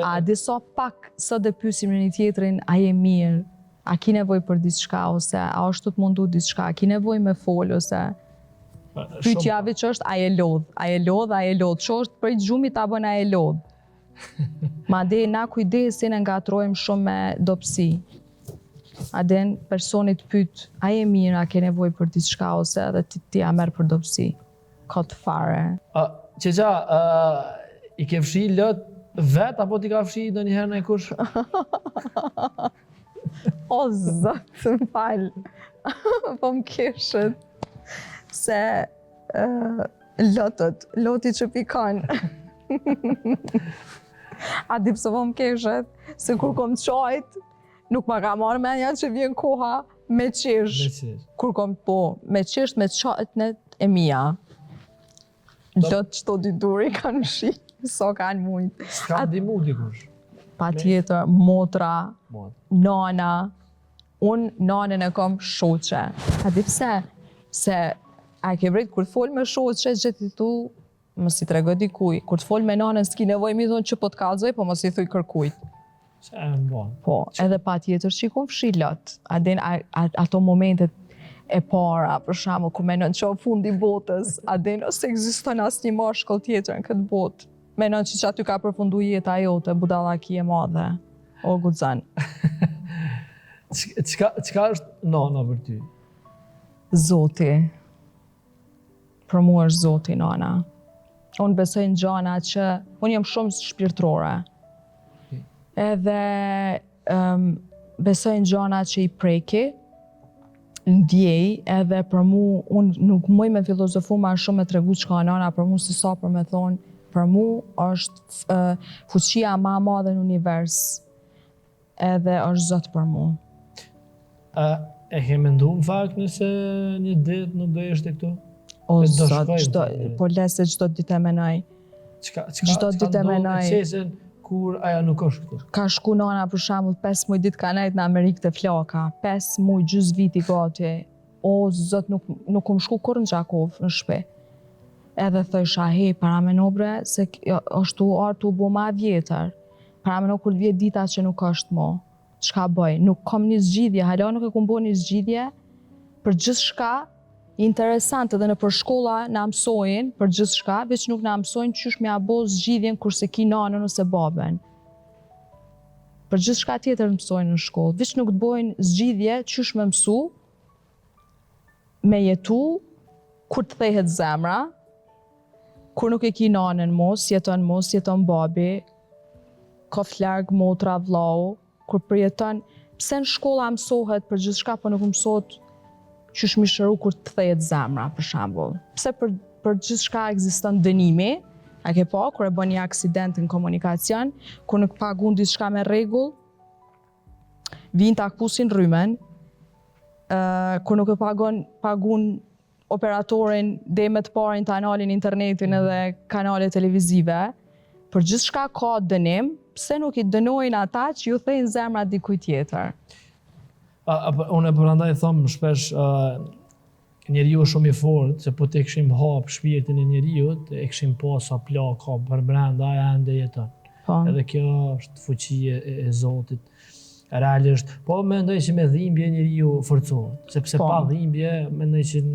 A disa pak sot dhe pysim në një tjetrin, a je mirë, a ki nevoj për diçka, ose a është të mundu diçka, a ki nevoj me folë, ose... Pyetjavi që është, a je lodh, a je lodh, a je lodh, që është për i gjumit ta bën a je lodh. Ma dhe na kujdesin e ngatrojmë shumë me dopsi. A den personit pyet, a je mirë, a ke nevoj për diçka ose edhe ti a merr për dopsi. Ka të fare. Qeqa, i ke fshi lët vet apo ti ka fshi ndonjëherë në kush? O zot, më fal. Po më keshët. Se loti që pikan. A di pse po më keshet, se kur kom qajt, nuk ma ka marrë menja që vjen koha me qish. Kur kom me qish, me qajtnet e mija. Lot qëto dy duri kanë shi, so kanë mujt. S'ka dimu dikush? Pa tjetër, motra, nana, unë nanën e kom shoqe. A di pse? Se a ke vrejt kur të fol me shoqe, gjithi tu, mos i tregoj dikuj. Kur të fol me nanën s'ki nevoj mi thonë që po të kallzoj, po mos i thuj kërkujt. Se e më bon. Po, edhe pa tjetër që i kom fshillat. Ato momentet e para, për shembull, ku menon që o fundi botës, ose ekziston asnjë mashkull tjetër në këtë botë. Menon që aty ka përfundu jeta jote, budallaki e madhe. O guxan. Çka është nana për ty? Zoti. Për mua është Zoti nana. Unë besoj në gjana që... Unë jam shumë shpirtërore. Edhe besoj në gjana që i preki, ndjej, edhe për mu, unë nuk muj me filozofu ma shumë me tregu që ka nana, për mu si sa për me thonë, për mu është fuqia ma madhe në univers, edhe është Zot për mu. E ke mendu në fakt nëse një ditë nuk do jeshte këtu? O Zot, po lese çdo ditë e menoj. Çdo ditë e menoj. Qesen kur aja nuk është këtu? Ka shku nana për shembull 5 muaj ditë ka nejt në Amerikë të flaka, 5 muaj gjys viti gati. O Zot, nuk shku kur në Gjakov në shtëpi. Edhe thosha, hey, para menobre se është u bo ma vjetër. Para meno kur vjet dita që nuk është mo. Çka bëj? Nuk kam një zgjidhje, hala nuk e kam bo një zgjidhje për gjithçka. Interesant edhe në për shkolla na mësojnë për gjithçka, veç nuk na mësojnë qysh me abo zgjidhjen kurse ki nanën ose baben. Për gjithçka tjetër mësojnë në shkollë, veç nuk të bojnë zgjidhje qysh me mësu, me jetu, kur të thehet zemra, kur nuk e ki nanën mos, jeton babi, ka flarg, motra, vllau, kur përjeton, pse në shkolla mësohet për gjithçka, po nuk mësohet qysh mi shëru kur të thejet zemra, për shembull. Pse për gjithçka ekziston dënimi, a ke pa, kur e bën një aksident në komunikacion, kur nuk pagun diçka me rregull, vijnë ta akpusin rrymen, kur nuk e pagun operatorin demet parin të analin internetin edhe kanale televizive, për gjithçka ka dënim, pse nuk i dënojnë ata që ju thejnë zemra dikuj tjetër? Unë e përndaj thëmë shpesh njeriu shumë i fortë, se po të kishim hap shpirtin e njeriut, e kishim pas sa plak ka për brenda, aja ende jeton. Po. Edhe kjo është fuqi e Zotit. Realisht, po mendoj që me dhimbje njeriu forcohet, sepse Po. pa dhimbje mendoj që kishin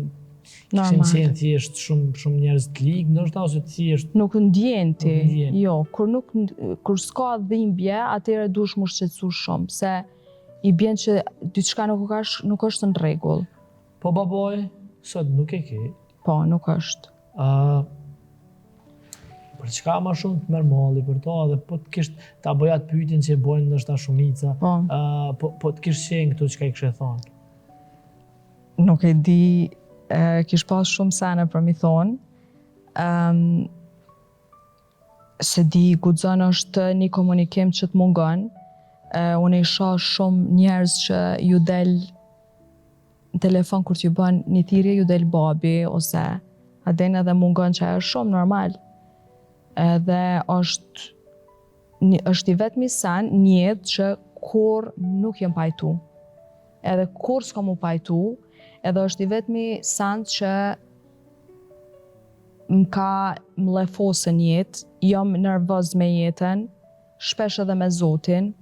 Normal. qenë thjesht shumë njerëz të ligë, ndoshta ose thjesht Nuk ndjen ti. Nuk ndjen. Jo, kur s'ka dhimbje, atëherë duhesh mu shqetësu shumë, se i bjen që diçka nuk është në rregull. po babaj sot nuk e ke. Po, nuk është. Për çka më shumë të merr malli për to, edhe po të kish ta bëja të pyetjen që e bojnë ndoshta shumica. Po. Po të kish qenë këtu çka i kishe thonë. Nuk e di, kish pas shumë sene për mi thonë. Se di, guxon është një komunikim që të mungon. Unë i shoh shumë njerëz që ju del në telefon kur t'ju bën një thirrje, ju del babi, ose aden edhe mungon që ajo është shumë normal. Edhe është i vetmi sen një jetë që kur nuk jem pajtu. Edhe kur s'ka mu pajtu, edhe është i vetmi sen që më lefosën jetë, jam nervoz me jetën, shpesh edhe me Zotin.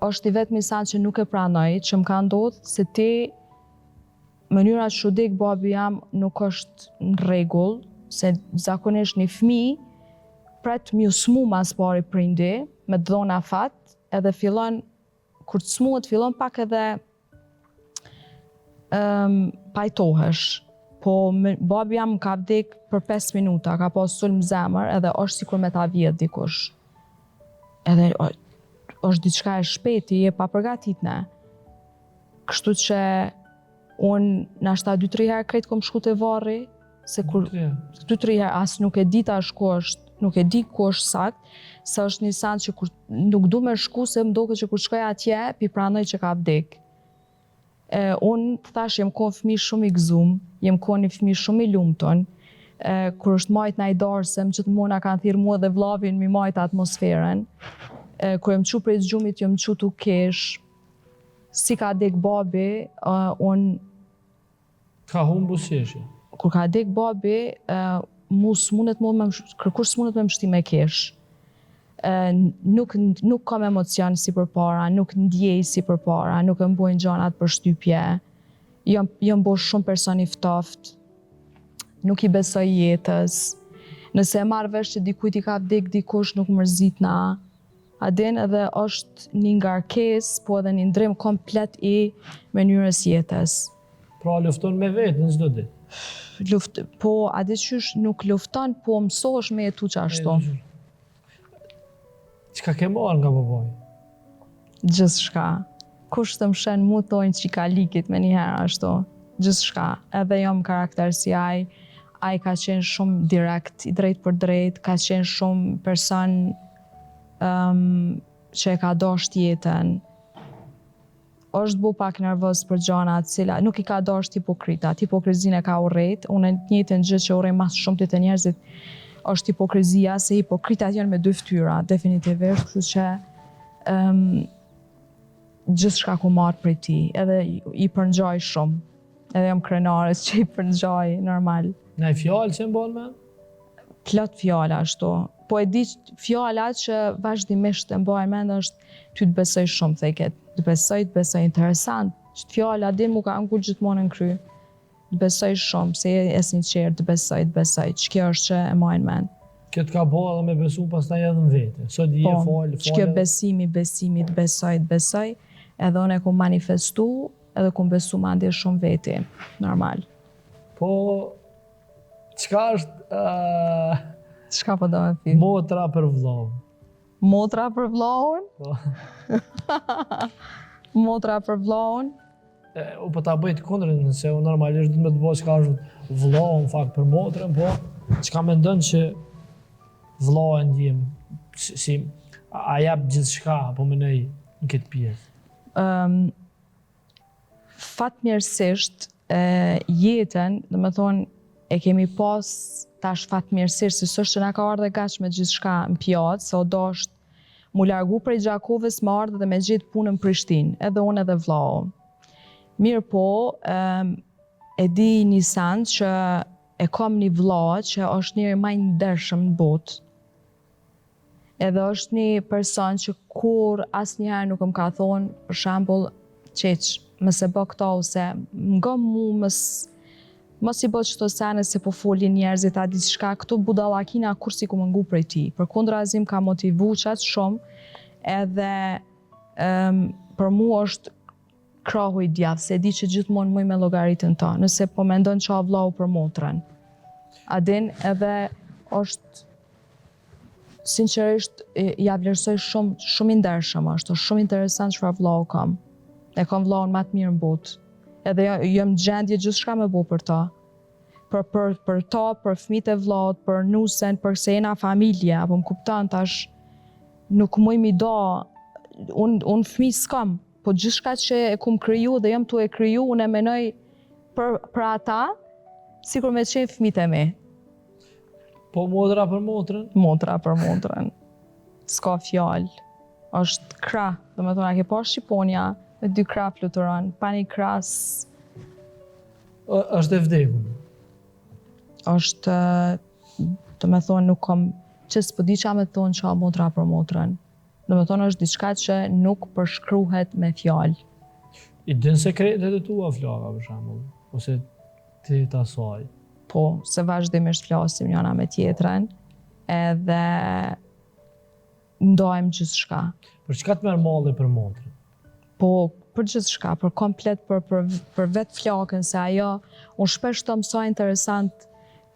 Është i vetmi sen që nuk e pranoj, që më ka ndodhë se ti mënyra që shudik babi jam nuk është në rregull, se zakonisht një fëmijë pret m'ju smu mas pari prindi, me të dhona fat, edhe fillon, kur të smuhet fillon pak edhe pajtohesh. Po babi jam ka vdek për 5 minuta, ka pas sulm zemër, edhe është sikur me ta vjedh dikush. Edhe është diçka e shpejti, je pa përgatitne. Kështu që unë nashta 2-3 herë krejt kom shku te varri, se kur 2-3 herë as nuk e di tash ku është, nuk e di ku është sakt, se është një sen që kur nuk du me shku, se më doket që kur shkoj atje, pi pranoj që ka vdek. Unë të thash jem konë fëmijë shumë i gëzum, jem konë një fëmijë shumë i lumton, kur është majt na i darsëm, që të mona kanë thirë mua dhe vllavin mi majt atmosferën, kur jem qu prej zgjumit, jem qu t'u kesh, si ka dek babi, unë Ka humbu sheshi. kur ka dek babi, kërkush s'munet me mshti me kesh. Nuk kam emocion si përpara, nuk ndjej si përpara, nuk e mbojnë gjanat për shtypje. Jam bo shumë person i ftoft, nuk i besoj jetës. Nëse e marrë vesh që dikujt i ka vdek dikush, nuk mërzitna. Adin edhe është një ngarkes, po edhe një ndrim komplet i mënyrës jetës. Pra lufton me vetë në çdo ditë. Po, a di qysh nuk lufton, po mësohesh me jetu qashtu. Çka ke marrë nga babaj? Gjithçka. Kush të më shen mu thojnë që i ka likit me njëherë ashtu. Gjithçka. Edhe jam karakter si ai ka qenë shumë direkt, i drejt për drejt, ka qenë shumë person që e ka dasht jetën. Është bu pak nervoz për gjanat, cila nuk i ka dasht hipokritat. Hipokrizin e ka urrejt. Unë në njëjtën gjë që urrej mas shumë të njerëzit është hipokrizia, se hipokritat janë me dy fytyra, definitivisht, kështu që gjithçka ku marr prej ti, edhe i përngjaj shumë. Edhe jam krenares që i përngjaj normal. Në fjalë që mbon me? Plot fjala ashtu. Po e di fjalat që vazhdimisht e mbajnë mend është ty të besoj shumë theket. Të besoj interesant. Që fjala din mu ka ngull gjithmonë në kry. Të besoj shumë, se e sinqert, të besoj. Që kjo është që e majnë mend. Kjo të ka bëha dhe me besu pastaj edhe në vete. Sot i e falë. Që kjo besimi, të besoj, edhe unë e ku manifestu, edhe ku besu mandje shumë veti, normal. Po, çka është Çka po do me pyet? motra për vllavën? Motra për vllahun? Po. Motra për vllahun? Po ta bëj të kundërin, se unë normalisht du me të bëj çka është vllau në fakt për motrën, po çka mendon që vllau e ndjem, si a jap gjithçka, apo mendoj në këtë pjesë? Fatmirësisht, jetën, dhe me thonë, e kemi pas tash fatmirësisht, se s'është që na ka ardhe gash me gjithçka në pjatë, se o dasht mu largu prej Gjakovës me ardhe dhe me gjetë punën në Prishtinë, edhe unë edhe vllau. Mirë po, e di një sens që e kam një vëlla që është njëri më i ndershëm në botë. Edhe është një person që kur asnjëherë nuk më ka thonë, për shembull, qeq, mëse bë këto ose nga mu mos i bë çto sene se po folin njerëzit a diçka, këto budallakina kur si ku më ngu prej ti. Përkundrazim ka motivu qatë shumë, edhe për mu është krahu i djathtë, se di që gjithmonë muj me llogaritën ta, nëse po mendon qa vllau për motrën. A din edhe është sinqerisht ja vlerësoj shumë i ndershëm është shumë interesant çfarë vllau kam. E kam vllaun më të mirë në botë. Edhe jam gjendje gjithçka me bo për ta. Për ta, për fëmijët e vllaut, për nusen, për se jena familje, apo më kupton tash nuk muj mi do unë fëmijë s'kam, po gjithçka që e kum kriju dhe jam tu e kriju, unë e menoj për ata, sikur me qenë fëmijët e mi. Po motra për motrën? Motra për motrën. S'ka fjalë. Është krah, domethënë a ke pa Shqiponja, me 2 krah fluturon, pa një krah është e vdekur. Është, domethënë nuk kam që s'po di qa me thonë qa motra për motrën. Domethënë është diçka që nuk përshkruhet me fjalë. I din sekretet e tua Flava për shembull, ose ti ta saj? Po, se vazhdimisht flasim njëna me tjetrën, edhe ndajmë gjithçka. Për çka të merr malli për motrën? Po, për gjithçka, për komplet, për vetë flakën, se ajo, unë shpesh të mësoj interesant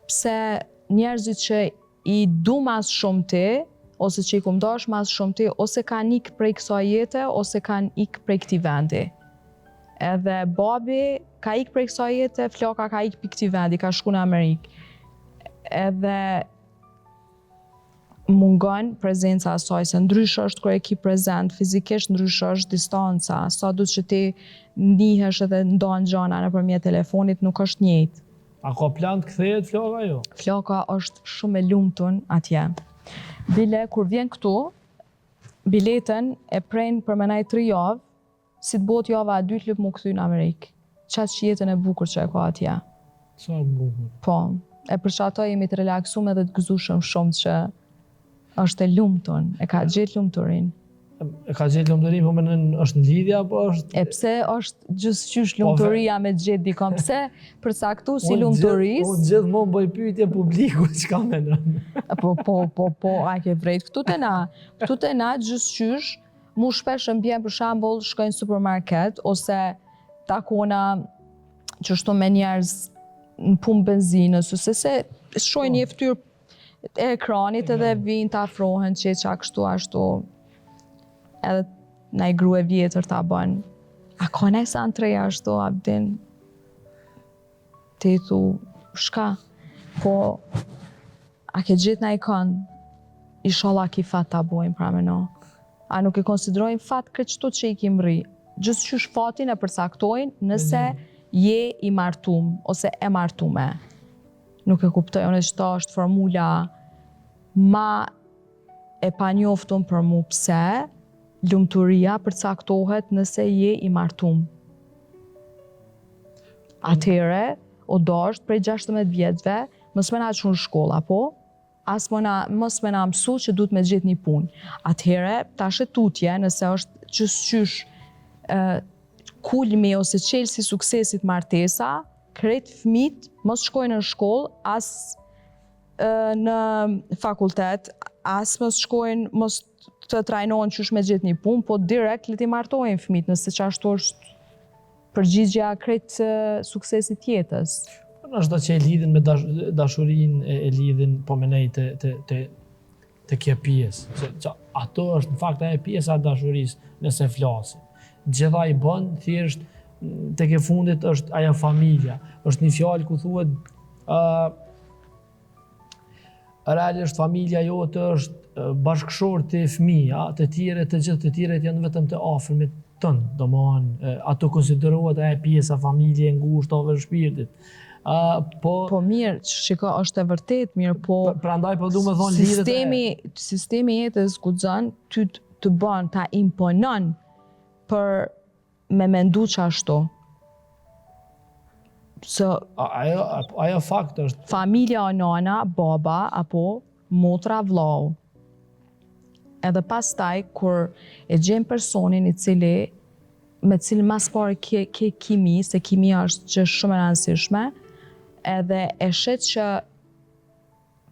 pse njerëzit që i du mas shumë ti, ose që i kum dash mas shumë ti, ose kanë ikë prej kësaj jete, ose kanë ikë prej këtij vendi. Edhe babi ka ikë prej kësaj jete, flaka ka ikë prej këtij vendi, ka shku në Amerikë. Edhe mungon prezenca asaj, se ndryshe është kur e ki prezent, fizikisht ndryshe është distanca, sa du që ti ndihesh edhe ndonë gjana nëpërmjet telefonit nuk është njëjtë. A ka plan të kthehet Flaka jo? Flaka është shumë e lumtun atje. Bile, kur vjen këtu, biletën e prejnë për menaj 3 javë, si të botë java e 2 lyp mu këthy në Amerikë. Qatë që jetën e bukur që e ka atje. Sa bukur. Po, e për që ato jemi të relaksume dhe të gëzushëm shumë që është e lumtun, e ka gjetë lumturin. E ka gjetë lumturin, po mendon është në lidhje apo është? E pse është gjithçysh lumturia me gjetë dikon? Pse përcaktu si lumturisë? Unë gjithmonë bëj pyetje publiku çka mendon. Po, a ke vrejt këtu te na gjithçysh, mu shpesh më bjen për shembull shkojnë në supermarket ose takona që shto me njerëz në punë benzinës ose se shohin një fytyrë e ekranit edhe vinë të afrohen që qa kështu ashtu. Edhe na i grua vjetër ta bën. A ka ne sa antreja ashtu, Abdin? Ti thu, shka? Po, a ke gjithë na i kanë? Inshallah ki fat ta bojmë pra me no. A nuk e konsiderojnë fat këtë qëto që i kim ri? Gjithë qysh fatin e përcaktojnë nëse je i martum ose e martume. Nuk e kuptoj, unë që ta është formula ma e panjoftun për mu pse lumturia përcaktohet nëse je i martum. Atëhere, o dasht prej 16 vjetëve, mos me na çun shkolla, po? Mos me na mësu që duhet me gjetë një punë. Atëhere, tash e tutje, nëse është qysh kulmi ose çelësi suksesit martesa, krejt fëmijët mos shkojnë në shkollë, as në fakultet, as mos shkojnë, mos të trajnohen qysh me gjetë një punë, po direkt le t'i martojnë fëmijët, nëse qashtu është përgjigja krejt suksesit jetës. Është që e lidhin me dashurinë, e lidhin po menej të kjo pjesë. Ato është në fakt e pjesa e dashurisë nëse flasim. Gjitha i bën, thjesht tek e fundit është ajo familja. Është një fjalë ku thuhet realisht familja jote është bashkëshorti fëmija, të gjithë të tjerët janë vetëm të afërmit tënd, domethënë ato konsiderohet ajo pjesa familje e ngushtë ose shpirtit. Po mirë, shiko, është e vërtet mirë, po prandaj po du me thonë lidhet sistemi jetës guxon ty të bën ta imponon për me mendu qashtu. Ajo fakt është familja nana, baba apo motra vllau. Edhe pastaj kur e gjen personin me cilin mas pari ke kimi, se kimia është që shumë e rëndësishme, edhe e shet që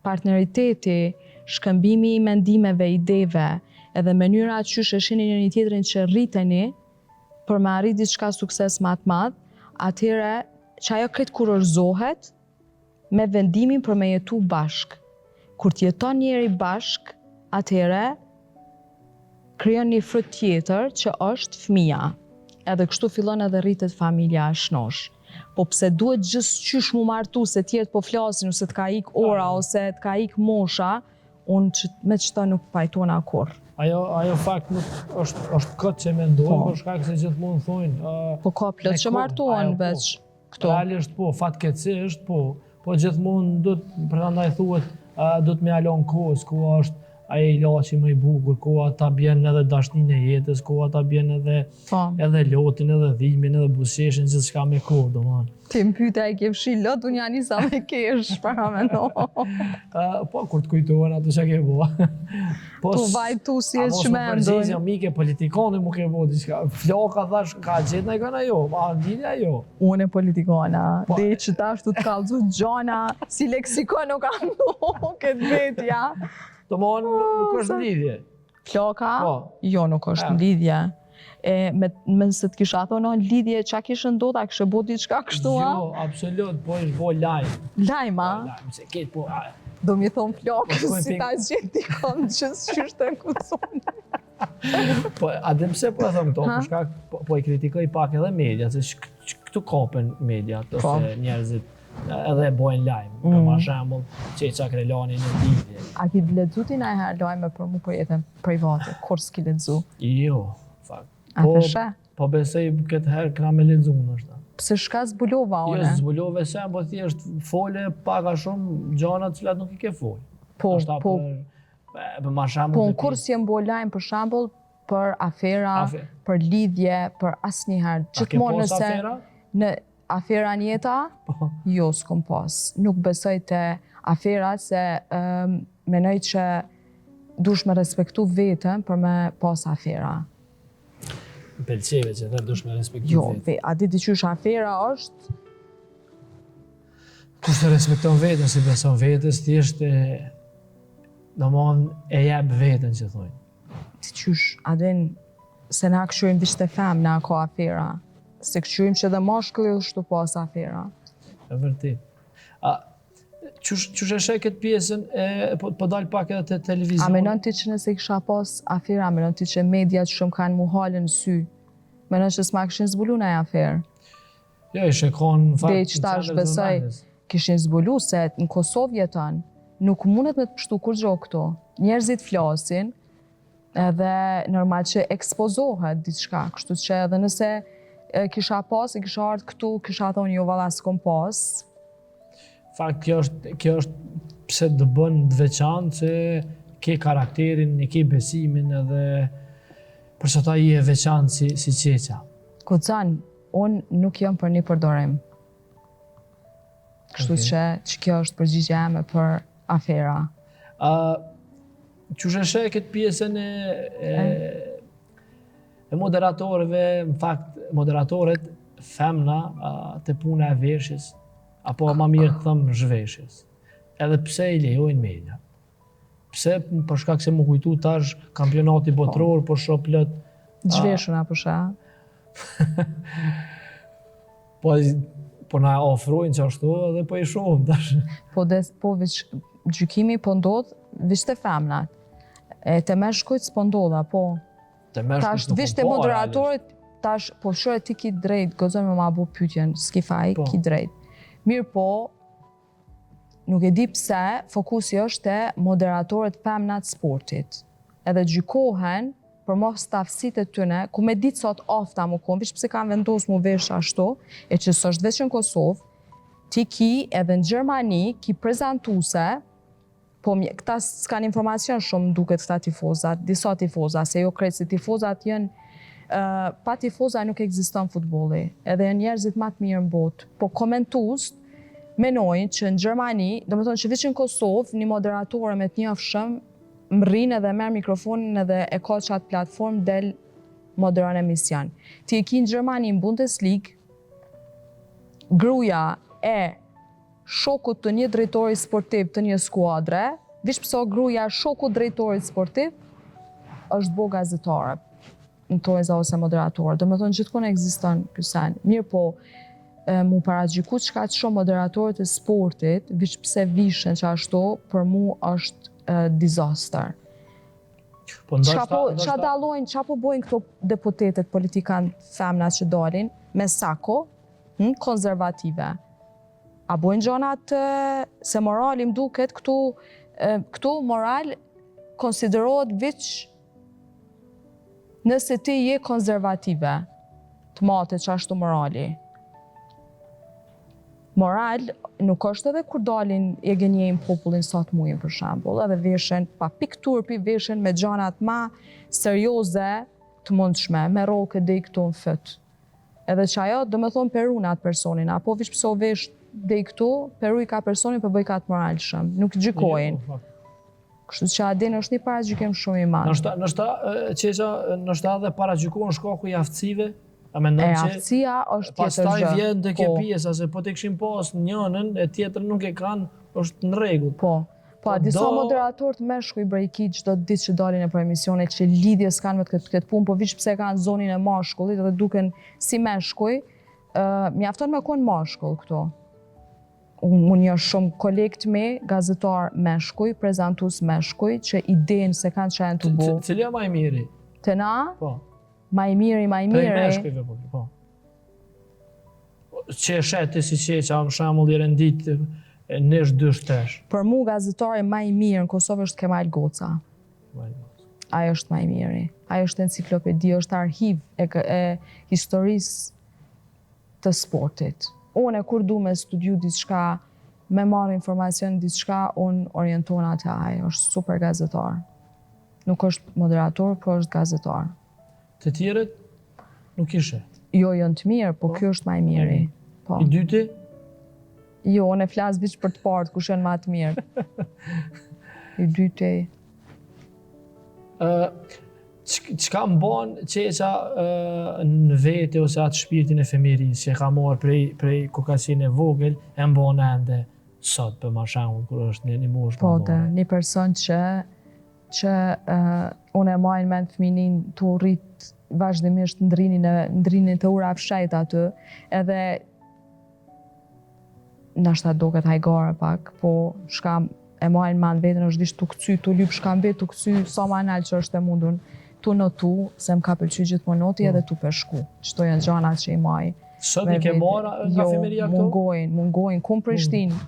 partneriteti, shkëmbimi i mendimeve, ideve, edhe mënyra qysh e shihni njëri tjetrin që rriteni për me arrit diçka sukses më të madh, atëherë që ajo krejt kurorzohet me vendimin për me jetu bashk. Kur t'jeton njeri bashk, atëherë krijon një fryt tjetër që është fëmia. Edhe kështu fillon edhe rritet familja e shnosh. Po pse duhet gjithçysh mu martu se tjerët po flasin ose t'ka ik ora ose t'ka ik mosha, unë me qëta nuk pajtona kur. Ajo fakt nuk është këtë që mendojnë, për shkak se gjithmonë thonë. Po ka plot që martohen veç këto. Realisht po, fatkeqësisht po gjithmonë do të prandaj thuhet do të më alon kohës, koha është ai ilaçi më i bukur, koha ta bjen edhe dashninë e jetës, koha ta bjen edhe lotin, edhe dhimbjen, edhe buzëqeshin, gjithçka me kohë, domethënë. Ti më pyeta e ke fshi lot, unë ja nisa me kesh, para mendo. Po kur të kujtohen ato çka ke bë. Po vajtu si e çmendon. Përgjigje mike politikane mu ke bë diçka. Floka thash ka gjetë na kanë ajo, ma lidhja ajo. Unë politikana, dhe që tash tu të kallzu gjana, si leksikon nuk kam këtë vetja. Nuk është lidhje. Floka? Jo, nuk është lidhje. Mëse të kisha thonë lidhje, qa kishë ndodha, kishë bo diçka kështu? Jo, absolut, po ishë bo lajmë. Lajma? Lajmë, se ketë po... Do mi thonë flokës, si ta gjeti kom që s'qyshtë të nkusonë. Po, adem se po e thonë këto, për shkak po i kritikoj pak edhe media, se këtu kapen media, ose njerëzit edhe bojnë lajmë, për ma shembull që i cak relani në lidhje. A ki lexu ti na herë lajme për mu për jetën private, kur s'ki lexu? Jo, fakt. A thëshe? Po besoj këtë herë këna me lexu nështë. Pse shka zbulova one? Jo, zbulove se, po thjesht fole paka shumë gjana të cilat nuk i ke folë. Po, ma shembull. Po në kur si jem bo lajmë për shembull për afera, për lidhje, për asnjëherë. Gjithmonë nëse në afera njeta, jo s'kom pas. Nuk besoj të afera se menoj që dush me respektu vetën për me pas afera. Pëlqeve që dhe dush me respektu vetën. Jo, a di qysh afera është? Kush të respekton vetën, si beson vetës, thjesht e jep vetën që thojnë. Ti qysh, a din, se na këshurim vishte femna ka afera. Se këshurim që dhe mashkulli është të pas afera. E vërtit. Qysh e shë këtë pjesën, po dalë pak edhe të televizion? A menon ti që nëse kisha pas afera, a menon ti që mediat shumë kanë mu halën në sy? Menon që s'ma këshin zbulu në e aferë? Jo, ishe konë në fakt... Dhe që ta është besoj, kishin zbulu se në Kosovë jeton, nuk mundet me të pështu kur gjo këto. Njerëzit flasin, edhe normal që ekspozohet diçka, kështu që edhe nëse kisha pas, kisha ardhë këtu, kisha thonë jo valla s'kom pas. Fakt, kjo është pse të bën të veçantë se ke karakterin, ke besimin edhe përsa ta i e veçantë si qeqa. Kocan, unë nuk jam për një përdorim. Kështu që kjo është përgjigja eme për afera. Qysh e sheh këtë pjesën e moderatorëve, në fakt, moderatoret femna të puna e veshjes, apo ma mirë të thëmë zhveshjes. Edhe pse i lejojnë media. Pse, për shkak se më kujtu tash kampionati botror, po shoh plot... Zhveshën apo shë? Po na ofrojnë që ashtu edhe po i shohëm tash. Po gjykimi po ndodh vishte femnat. E të meshkujt s'po ndodha, po. Tash vishte moderatorit, tash po shore ti ki drejt, gëzën me ma bu pytjen, s'ki faj, ki drejt. Mirë po, nuk e di pse, fokusi është te moderatorët femnat sportit. Edhe gjykohen për mos stafësit e tyne, ku me ditë sot ofta mu kom, vish pse kanë vendos mu vesh ashtu, e që s'është veç në Kosovë, ti ki edhe në Gjermani, ki prezentuse, po këta s'kan informacion shumë duket këta tifozat, disa tifozat, se jo krejt se tifozat jënë pa tifoza nuk ekziston futbolli, edhe janë njerëzit më të mirë në botë, po komentues menojnë që në Gjermani, domethënë që veç në Kosovë, një moderatore me të njohshëm mrrin edhe merr mikrofonin edhe e ka çat platformë del moderon emision. Ti e ki në Gjermani në Bundesliga, gruaja e shokut të një drejtori sportiv të një skuadre, vish pse gruaja e shokut drejtorit sportiv është bo gazetare, në tojza ose moderator. Domethënë gjithmonë ekziston ky sen. Mirë po, mu paragjyku çka të shumë moderatorët e sportit, vish pse vishen që ashtu, për mu është disaster. Qa dalojnë, qa po bojnë këto deputetet, politikanë femna që dalin, me sako, konservative. A bojnë gjonat se morali më duket këtu moral konsiderohet veç nëse ti je konservative, të matet që ashtu morali. Moral nuk është edhe kur dalin e gënjejnë popullin sa të mujën për shembull, edhe veshen pa pikë turpi, veshen me gjanat ma serioze të mundshme, me rroke deri këtu në fyt. Edhe që ajo do me thonë peruna atë personin, apo vish pëso vesh deri këtu, peru i ka personin për bëj ka të moralshëm, nuk gjykojnë. Kështu që adin është një paragjykim shumë i madh. Nështë edhe paragjykojnë shkaku i aftësive? Aftësia është tjetër gjë. Pastaj vjen të ke pjesa, se po të këshim pas njënën, e tjetër nuk e kanë, është në rregull. Po, disa moderatorët meshkuj brejki çdo ditë që dalin për emisione që lidhje s'kanë me këtë punë, po vish pse kanë zonin e mashkullit dhe duken si meshkuj, mjafton me konë mashkull këto. Unë një shumë kolekt me gazetar meshkuj, prezentus meshkuj, që idenë se kanë qenë të bu. Cili e maj miri? Të na? Po. Maj miri. Prej meshkujve, po. Që e shetë si që më shamull i rendit nesh dështesh. Për mu gazetari maj mirë në Kosovë është Kemal Goca. Ajo është maj miri. Ajo është enciklopedi, është arhiv e historisë të sportit. Unë kur du me studiu diçka, me marrë informacion diçka, unë orientohen atë ajo, është super gazetar. Nuk është moderator, po është gazetar. Të tjerët nuk ishe? Jo, janë të mirë, po kjo është maj miri. I dyti? Jo, unë e flasë biç për të partë, kush janë ma të mirë. I dyti. Qka më banë qeqa në vete ose atë shpirtin e femiris që ka marrë prej kokasin e vogël, e më banë ende sot, për ma shambull, kur është një mosh më banë? Po, një person që unë e majnë me në fëminin të rritë vazhdimisht ndrinin të ura fshajt aty, edhe nashta doket hajgare pak, po shka e majnë me në vetën është vishë të këcy, të lypë shkambe, të këcy sa ma nalë që është e mundun, të notu, se më ka pëlqy gjithë më noti edhe të peshku. Qëto janë gjanat që i majnë. Sot një ke marra nga femeria këto? Mungojnë, ku Prishtinë.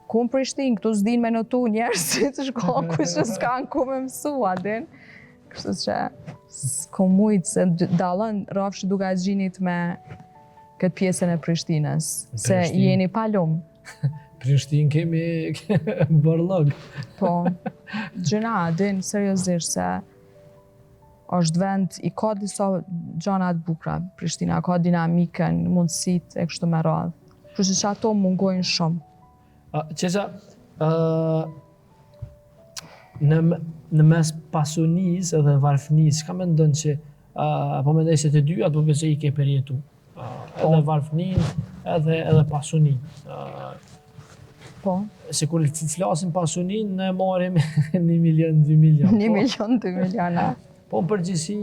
Ku Prishtinë, këtu s'din me notu njerëzit, shkon ku që s'kan ku me mësu, adin. Kështu që s'ko mujtë se dalën rafshë duka gjinit me këtë pjesën e Prishtinës, se jeni palum. Prishtinë kemi bërlog. Po, gjëna, adin, seriosisht se është vend, i ka disa gjanat bukra, Prishtina, ka dinamikën, mundësit e kështu me radhë. Kështu që ato mungojnë shumë. Qeqa, në mes pasunis edhe varfnis, ka me ndonë që, po me ndaj se të dyja, duke se i ke përjetu. Edhe varfnin, edhe pasunin. Po. Se kur flasim pasunin, ne marim 1 milion, 2 milion. 1 milion, 2 miliona. Po në përgjithësi,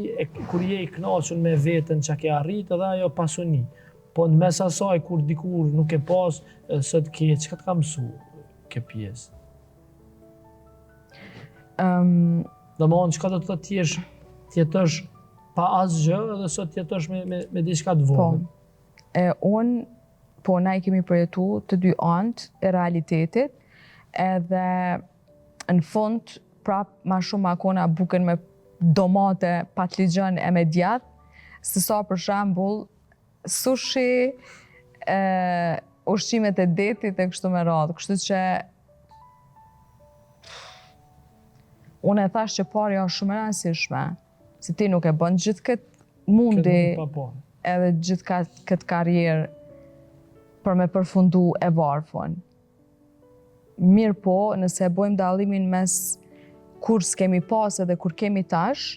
kur je i kënaqur me veten që ke arrit, edhe ajo pasuni. Po në mes asaj, kur dikur nuk e pas, sot ke, çka të ka mësu ke pjesë? Domethënë, çka do të thotë tjetësh pa asgjë, edhe sot tjetësh me diçka të vogël. Po, na i kemi përjetu të dy anët e realitetit, edhe në fund, prap ma shumë akona buken me domate patligjon e mediat, se sa për shembull sushi, ushqimet e detit e kështu me radhë. Kështu që unë e thash që parja është shumë e rëndësishme, se ti nuk e bën gjithë këtë mundi Pa po. edhe gjithë këtë karrierë për me përfundu e varfën. Mirë po, nëse e bojmë dallimin mes kur s'kemi pas edhe kur kemi tash,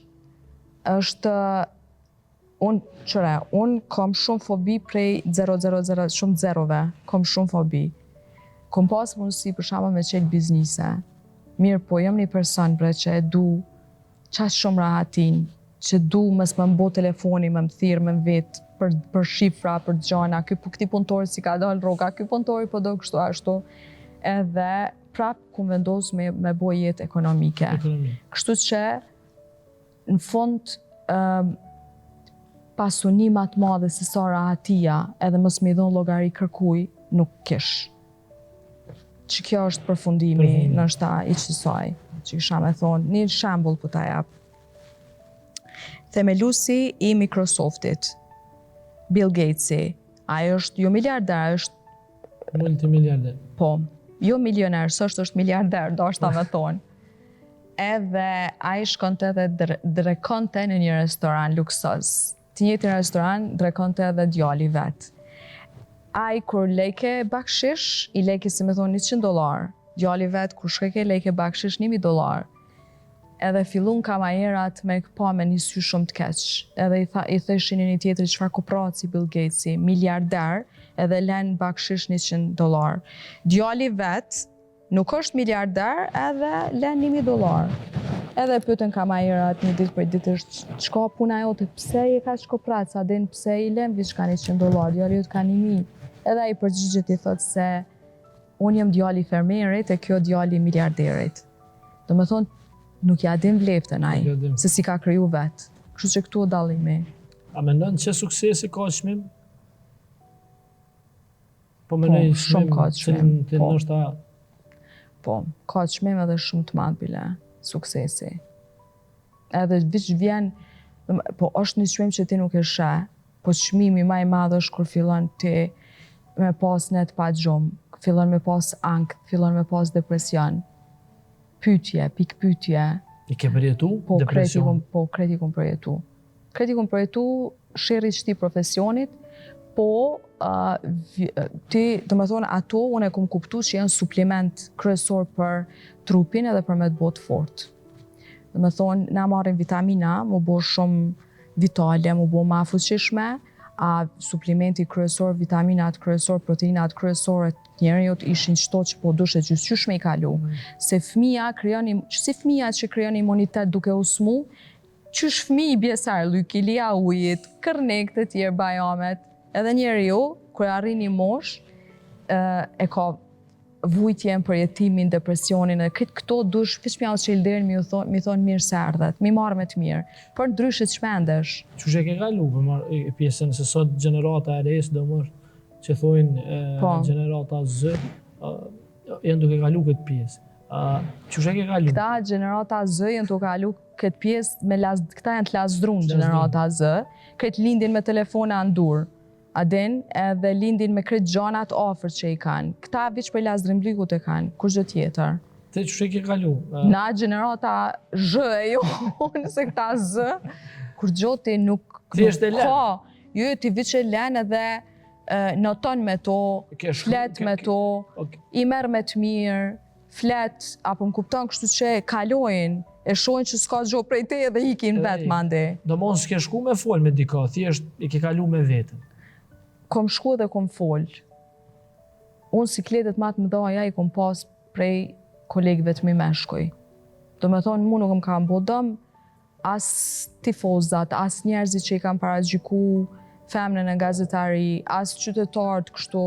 është unë kam shumë fobi prej 000, shumë zerove, kam shumë fobi. Kom pas mundësi për shembull me qenë biznise. Mirë po, jam një person bre që e du qaq shumë rahatin, që du mës më mbo telefoni, më thirr, më vet për shifra, për gjana, këti punëtori si ka dalë rroga, ky punëtori po do kështu ashtu. Edhe prap ku vendos me bo jetë ekonomike. Kështu që në fund pasuni ma të madhe se sa rahatia edhe mos më i dhon llogari kërkuj nuk kish. Që kjo është përfundimi, nështë i qësaj, që kisha me thonë, një shembull po ta jap. Themelusi i Microsoftit, Bill Gatesi, ai është jo miliarder, është multimiliarder. Po, jo milioner, s'është miliarder, do është ta me thonë. Edhe ai shkonte dhe drekonte në një restoran luksoz. Të njëjtin restoran drekonte edhe djali vet. Ai kur leke bakshish, i leke si me thonë $100. Djali vet kur shkeke leke bakshish $1000. Edhe fillun kamajerat me pa me një sy shumë të keq. Edhe i theshin një tjetri çfarë kuprat si Bill Gatesi, miliarder, edhe len bakshish $100. Djali vet nuk është miliarder edhe len $1000. Edhe pyetën kamajerat një ditë për ditësh, çka puna jote, pse je kaq koprat, sa den pse i lën diçka $100, djali jot ka 1000. Edhe ai përgjigjet i thotë se unë jam djali i fermerit e kjo djali i miliarderit. Do me thonë, nuk ja din vleftën ai, se si ka kriju vet. Kështu që këtu dallimi. A mendon që suksesi ka çmim? Po mendoj shumë ka çmim. Po, ka çmim edhe shumë të madh bile suksesi. Edhe viç vjen, po është një çmim që ti nuk e sheh, po çmimi më i madh është kur fillon ti me pas net pa gjumë, fillon me pas ankth, fillon me pas depresion. Pyetje, pikpyetje. I ke përjetu depresion? Kreti kom përjetu. Kreti kom përjetu shirri qëti profesionit, po ti, do me thonë, ato unë e kom kuptu që janë supliment kryesor për trupin edhe për me të botë fort. Do me thonë, na marrim vitamina, mu bo shumë vitale, mu bo ma fuqishme, a suplimenti kryesor, vitaminat kryesor, proteinat kryesore të njerëzit ishin çto që po dushe gjyqysh me i kalu. Se fëmia si fëmia që krijon imunitet duke u smu, qysh fëmijë i bjesar, lujkilia ujit, kërnek të tjerë bajamet, edhe njeriu, kur arrin një moshë, e ka vujtjen, përjetimin, depresionin, edhe këto dush, fiq mjallë që i lderin mi thonë mirë se ardhet, mi marrë me të mirë, për ndryshe të shpendesh. Qysh e ke kalu për pjesën, se sot gjenerata e resë do mërë që thojnë gjenerata Z, janë duke kalu këtë pjesë. Qysh e ke kalu? Këta gjenerata Z janë duke kalu këtë pjesë, këta janë të lasdrun gjenerata Z, këtë lindin me telefona në dur. Adin edhe lindin me kretë gjanat ofër që i kanë. Këta viç për lasdrimbligut e kanë, kur gjë tjetër. Te që ke kalu? Na generata zhë e jo, nëse këta zë, kur gjoti nuk... Thjesht e len? Jo, ti viç e len edhe noton me to, flet me to, i merr me të mirë, flet, apo më kupton kështu që kalojnë, e shohin që s'ka gjë prej te edhe ikin vetë mande. Do mos s'ke shku me fol me dika, thjesht i ke kalu me vetën. Kom shku dhe kom fol. Unë sikletet ma të mëdhaja i kom pas prej kolegëve të mi meshkuj. Do me thonë, mu nuk më kam bo dëm, as tifozat, as njerëzit që i kam paragjyku femnën e gazetari, as qytetarët kështu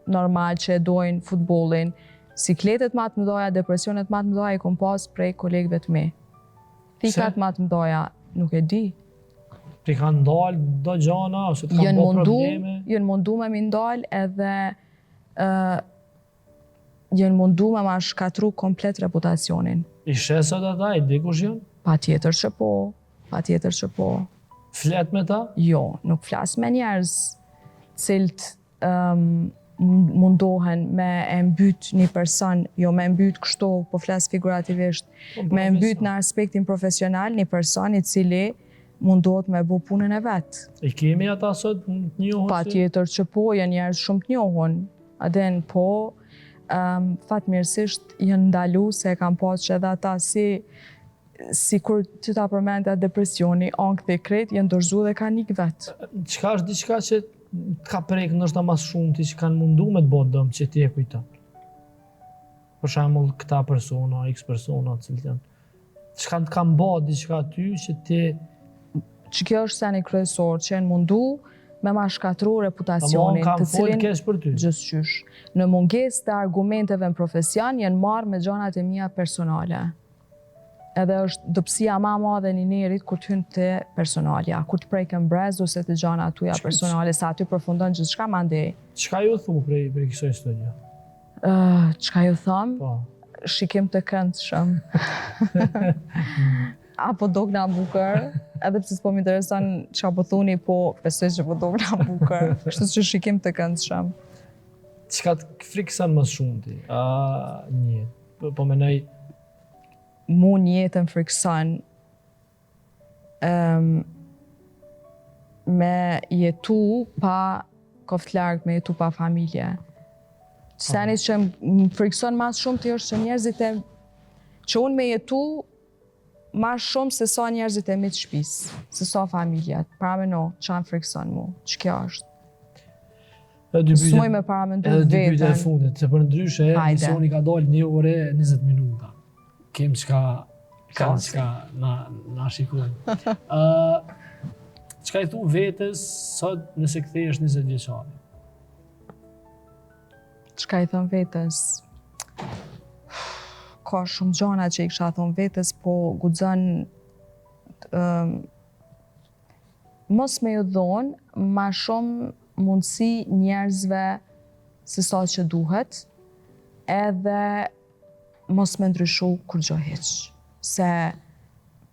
normal që e dojnë futbolin. Sikletet ma të mëdhaja, depresionet ma të mëdhaja i kom pas prej kolegëve të mi. Thikat ma të mëdhaja, nuk e di. Ti kanë ndalë do gjana, ose të kanë bo probleme? Jënë mundu me mi ndalë edhe jënë mundu me ma shkatru komplet reputacionin. I shesat ata, i dikush janë? Pa tjetër që po. Flet me ta? Jo, nuk flas me njerëz cilët mundohen me e mbyt një person, jo me mbyt kështu, po flas figurativisht, me mbyt në aspektin profesional një person i cili mundohet me bo punën e vetë. I kemi ata sot të njohur? Patjetër që po, janë njerëz shumë të njohur. Aden po, fatmirësisht janë ndalu se kam pas që edhe ata si kur që ta përmenda depresioni, ankth e kret, janë dorëzu dhe kanë ikë vetë. Çka është diçka që ka prek ndoshta mas shumti që kanë mundu me të bëjë dëm që ti e kujton? Për shembull këta persona, X persona, cilët janë. Çka të kanë bërë diçka ty që ti Që kjo është seni kryesor, që janë mundu me ma shkatru reputacionin, kam të cilin keq për ty. gjysqysh. Në mungesë të argumenteve në profesion, janë marrë me gjanat e mia personale. Edhe është dopsia ma madhe një njerit kur të hynë të personalja, kur të prejken brez ose të gjana tuja personale, sa aty përfundon gjithçka mandej. Çka ju thu prej kësaj historie? Çka ju thom? Po. Shikim të këndshëm. Apo dogna bukur, edhe pse s'po më intereson çka po thuni, po besoj që po dogna bukur. Kështu që shikim të këndshëm. Çka të frikson më shumë ti? Një. Po mendoj Mu njetën frikson me jetu pa koft larg, me jetu pa familje. Seni që më frikson mas shumë të është që njerëzit e që unë me jetu ma shumë se sa njerëzit e mi të shpis, se sa familjet. Para me no, që anë frikson mu, që kjo është. Smoj me para me ndu vetën. Edhe dy pyetje e fundit, se për ndryshe, emisioni ka dalë 1 orë 20 minuta. Kem çka na shikojnë. Çka i thu vetës sot nëse kthehesh 20 vjeçare? Çka i thon vetës? Ka shumë gjana që i kisha thonë vetës, po guxon mos me ju dhonë ma shumë mundësi njerëzve se sa që duhet, edhe mos me ndryshu kur gjo heq. Se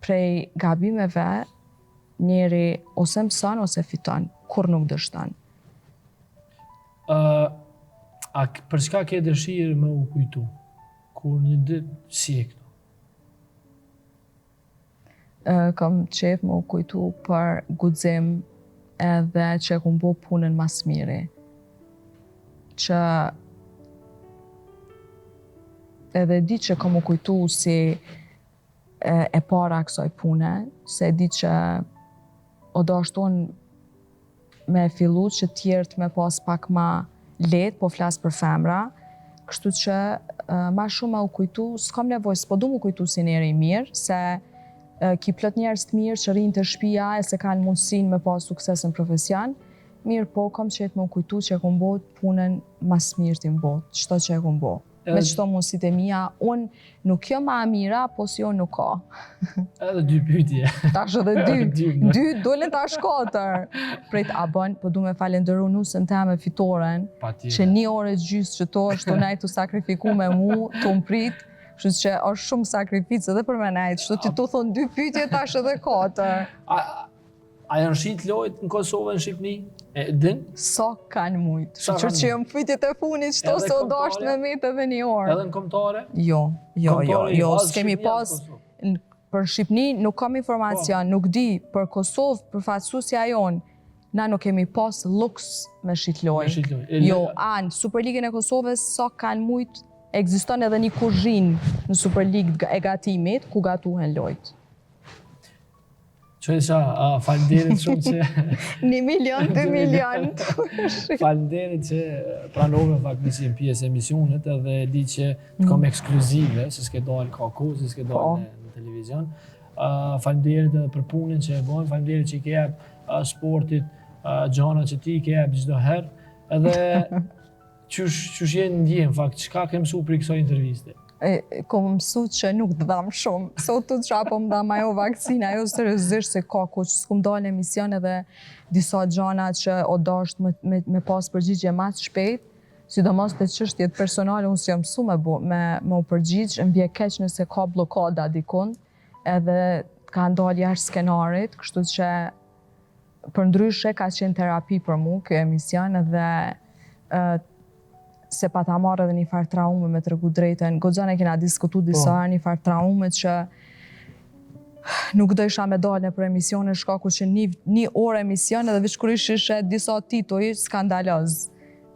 prej gabimeve njeri ose mëson ose fiton, kur nuk dështon. Për çka ke dëshirë me u kujtu? Kur një ditë si e këto? Kam qef me u kujtu për guxim edhe që kum bo punën mas miri. Që edhe di që kam u kujtu si e para kësaj pune, se di që o do ashton me fillu që tjertë me pas pak ma letë, po flas për femra, kështu që ma shumë u kujtu, s'kam nevojë, s'po du mu kujtu si njeri mirë, se ki plot njerëz të mirë që rinë të shtëpia e se kanë mundësinë me pas sukses në profesion, mirë po kam qejf me u kujtu që e kom bo punën mas mirë ti m'bot, çdo që e kom bo. Me çdo mundësitë e mia, unë nuk jam ma mira, po si unë nuk ka. Edhe 2 pyetje. Tash edhe 2. 2 dolen tash 4. Prit a bën, po du me falenderu nusën teme fitoren, që 1 orë gjysë që to është të nejtë të sakrifiku me mu, të mprit, kështu që është shumë sakrificë edhe për me nejtë, kështu që tu thonë 2 pyetje tash edhe 4. A janë shit lojt në Kosovë, në Shqipni? E din? Sa kanë mujtë. Që jam pyetjet e funit, qëto se o dasht me metë edhe 1 orë. Edhe në kombëtare? Jo, s'kemi pas. Për Shqipni nuk kam informacion, nuk di, për Kosovë, për fatësusja jonë, na nuk kemi pas luks me shitloj. Jo, anë, Superligën e Kosovës, sa kanë mujtë, ekziston edhe një kuzhinë në Superligë e gatimit, ku gatuhen lojtë. Qojsa, falenderit shumë që... 1 milion, 2 milion. Falenderit që pranove fakt nësi në pjesë emisionet edhe di që të kam ekskluzive, se s'ke dalë ka kohë, se s'ke dalë në televizion. Falenderit edhe për punën që e bojnë, falenderit që i ke jep sportit, gjana që ti i ke jep çdo herë, edhe qysh jenë ndjenë fakt, çka ke mësu për kësaj interviste? Kom mësu që nuk të dham shumë. Sot të qa po më dham ajo vakcina, ajo seriozisht se ka ku që s'kum dalë emision edhe disa gjana që o dasht me pas përgjigje ma të shpejt, sidomos të çështjet personale, unë si jam mësu me u përgjigj, më bje keq nëse ka blokada dikun, edhe ka ndalë jashtë skenarit, kështu që për ndryshe ka qenë terapi për mu, kjo emision, edhe se pa ta marrë edhe një farë traume me të regu drejten. Goxhan e kena diskutu disa një farë traume që nuk do isha me dalë për emisione, shkaku që një orë emision edhe veçkurisht ishe disa tituj skandaloz.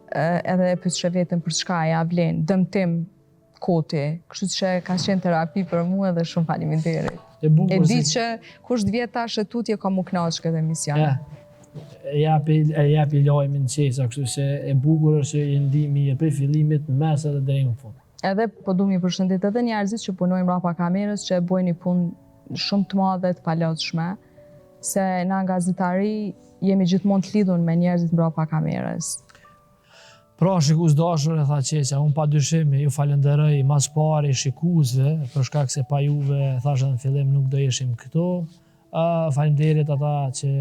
Edhe e pyeshe veten për çka ja vlen, dëmtim, koti, kështu që ka qenë terapi për mua dhe shumë faleminderit. E di që kusht vjet tash e tutje ka mu knaq këtë emision. E japi lajmin qesa, kështu që e bukur është që i ndihmi prej fillimit, mes edhe deri në fund. Edhe po du mi përshëndet edhe njerëzit që punojnë mbrapa kamerës, që bojnë një punë shumë të madhe të palotshme, se na gazetari jemi gjithmonë të lidhur me njerëzit mbrapa kamerës. Pra, shikues dashur, e tha Qeqa, unë pa dyshim ju falenderoj mas pari shikuesve, për shkak se pa juve, thashë në fillim, nuk do ishim këtu. Faleminderit ata që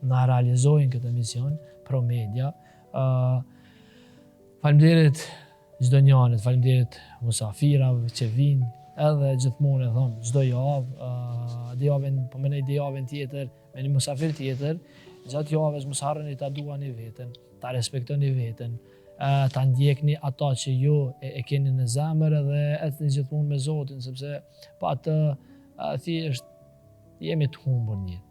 na realizojnë këtë emision, Pro Media. Faleminderit çdo njanit, faleminderit musafirave që vinë, edhe gjithmonë e thon, çdo javë, po më në javën tjetër, me një musafir tjetër, gjatë javës mos harroni ta duani veten, ta respektoni veten, ta ndjekni ata që ju e keni në zemër edhe ecni gjithmonë me Zotin, sepse pa atë thjesht jemi të humbur në jetë.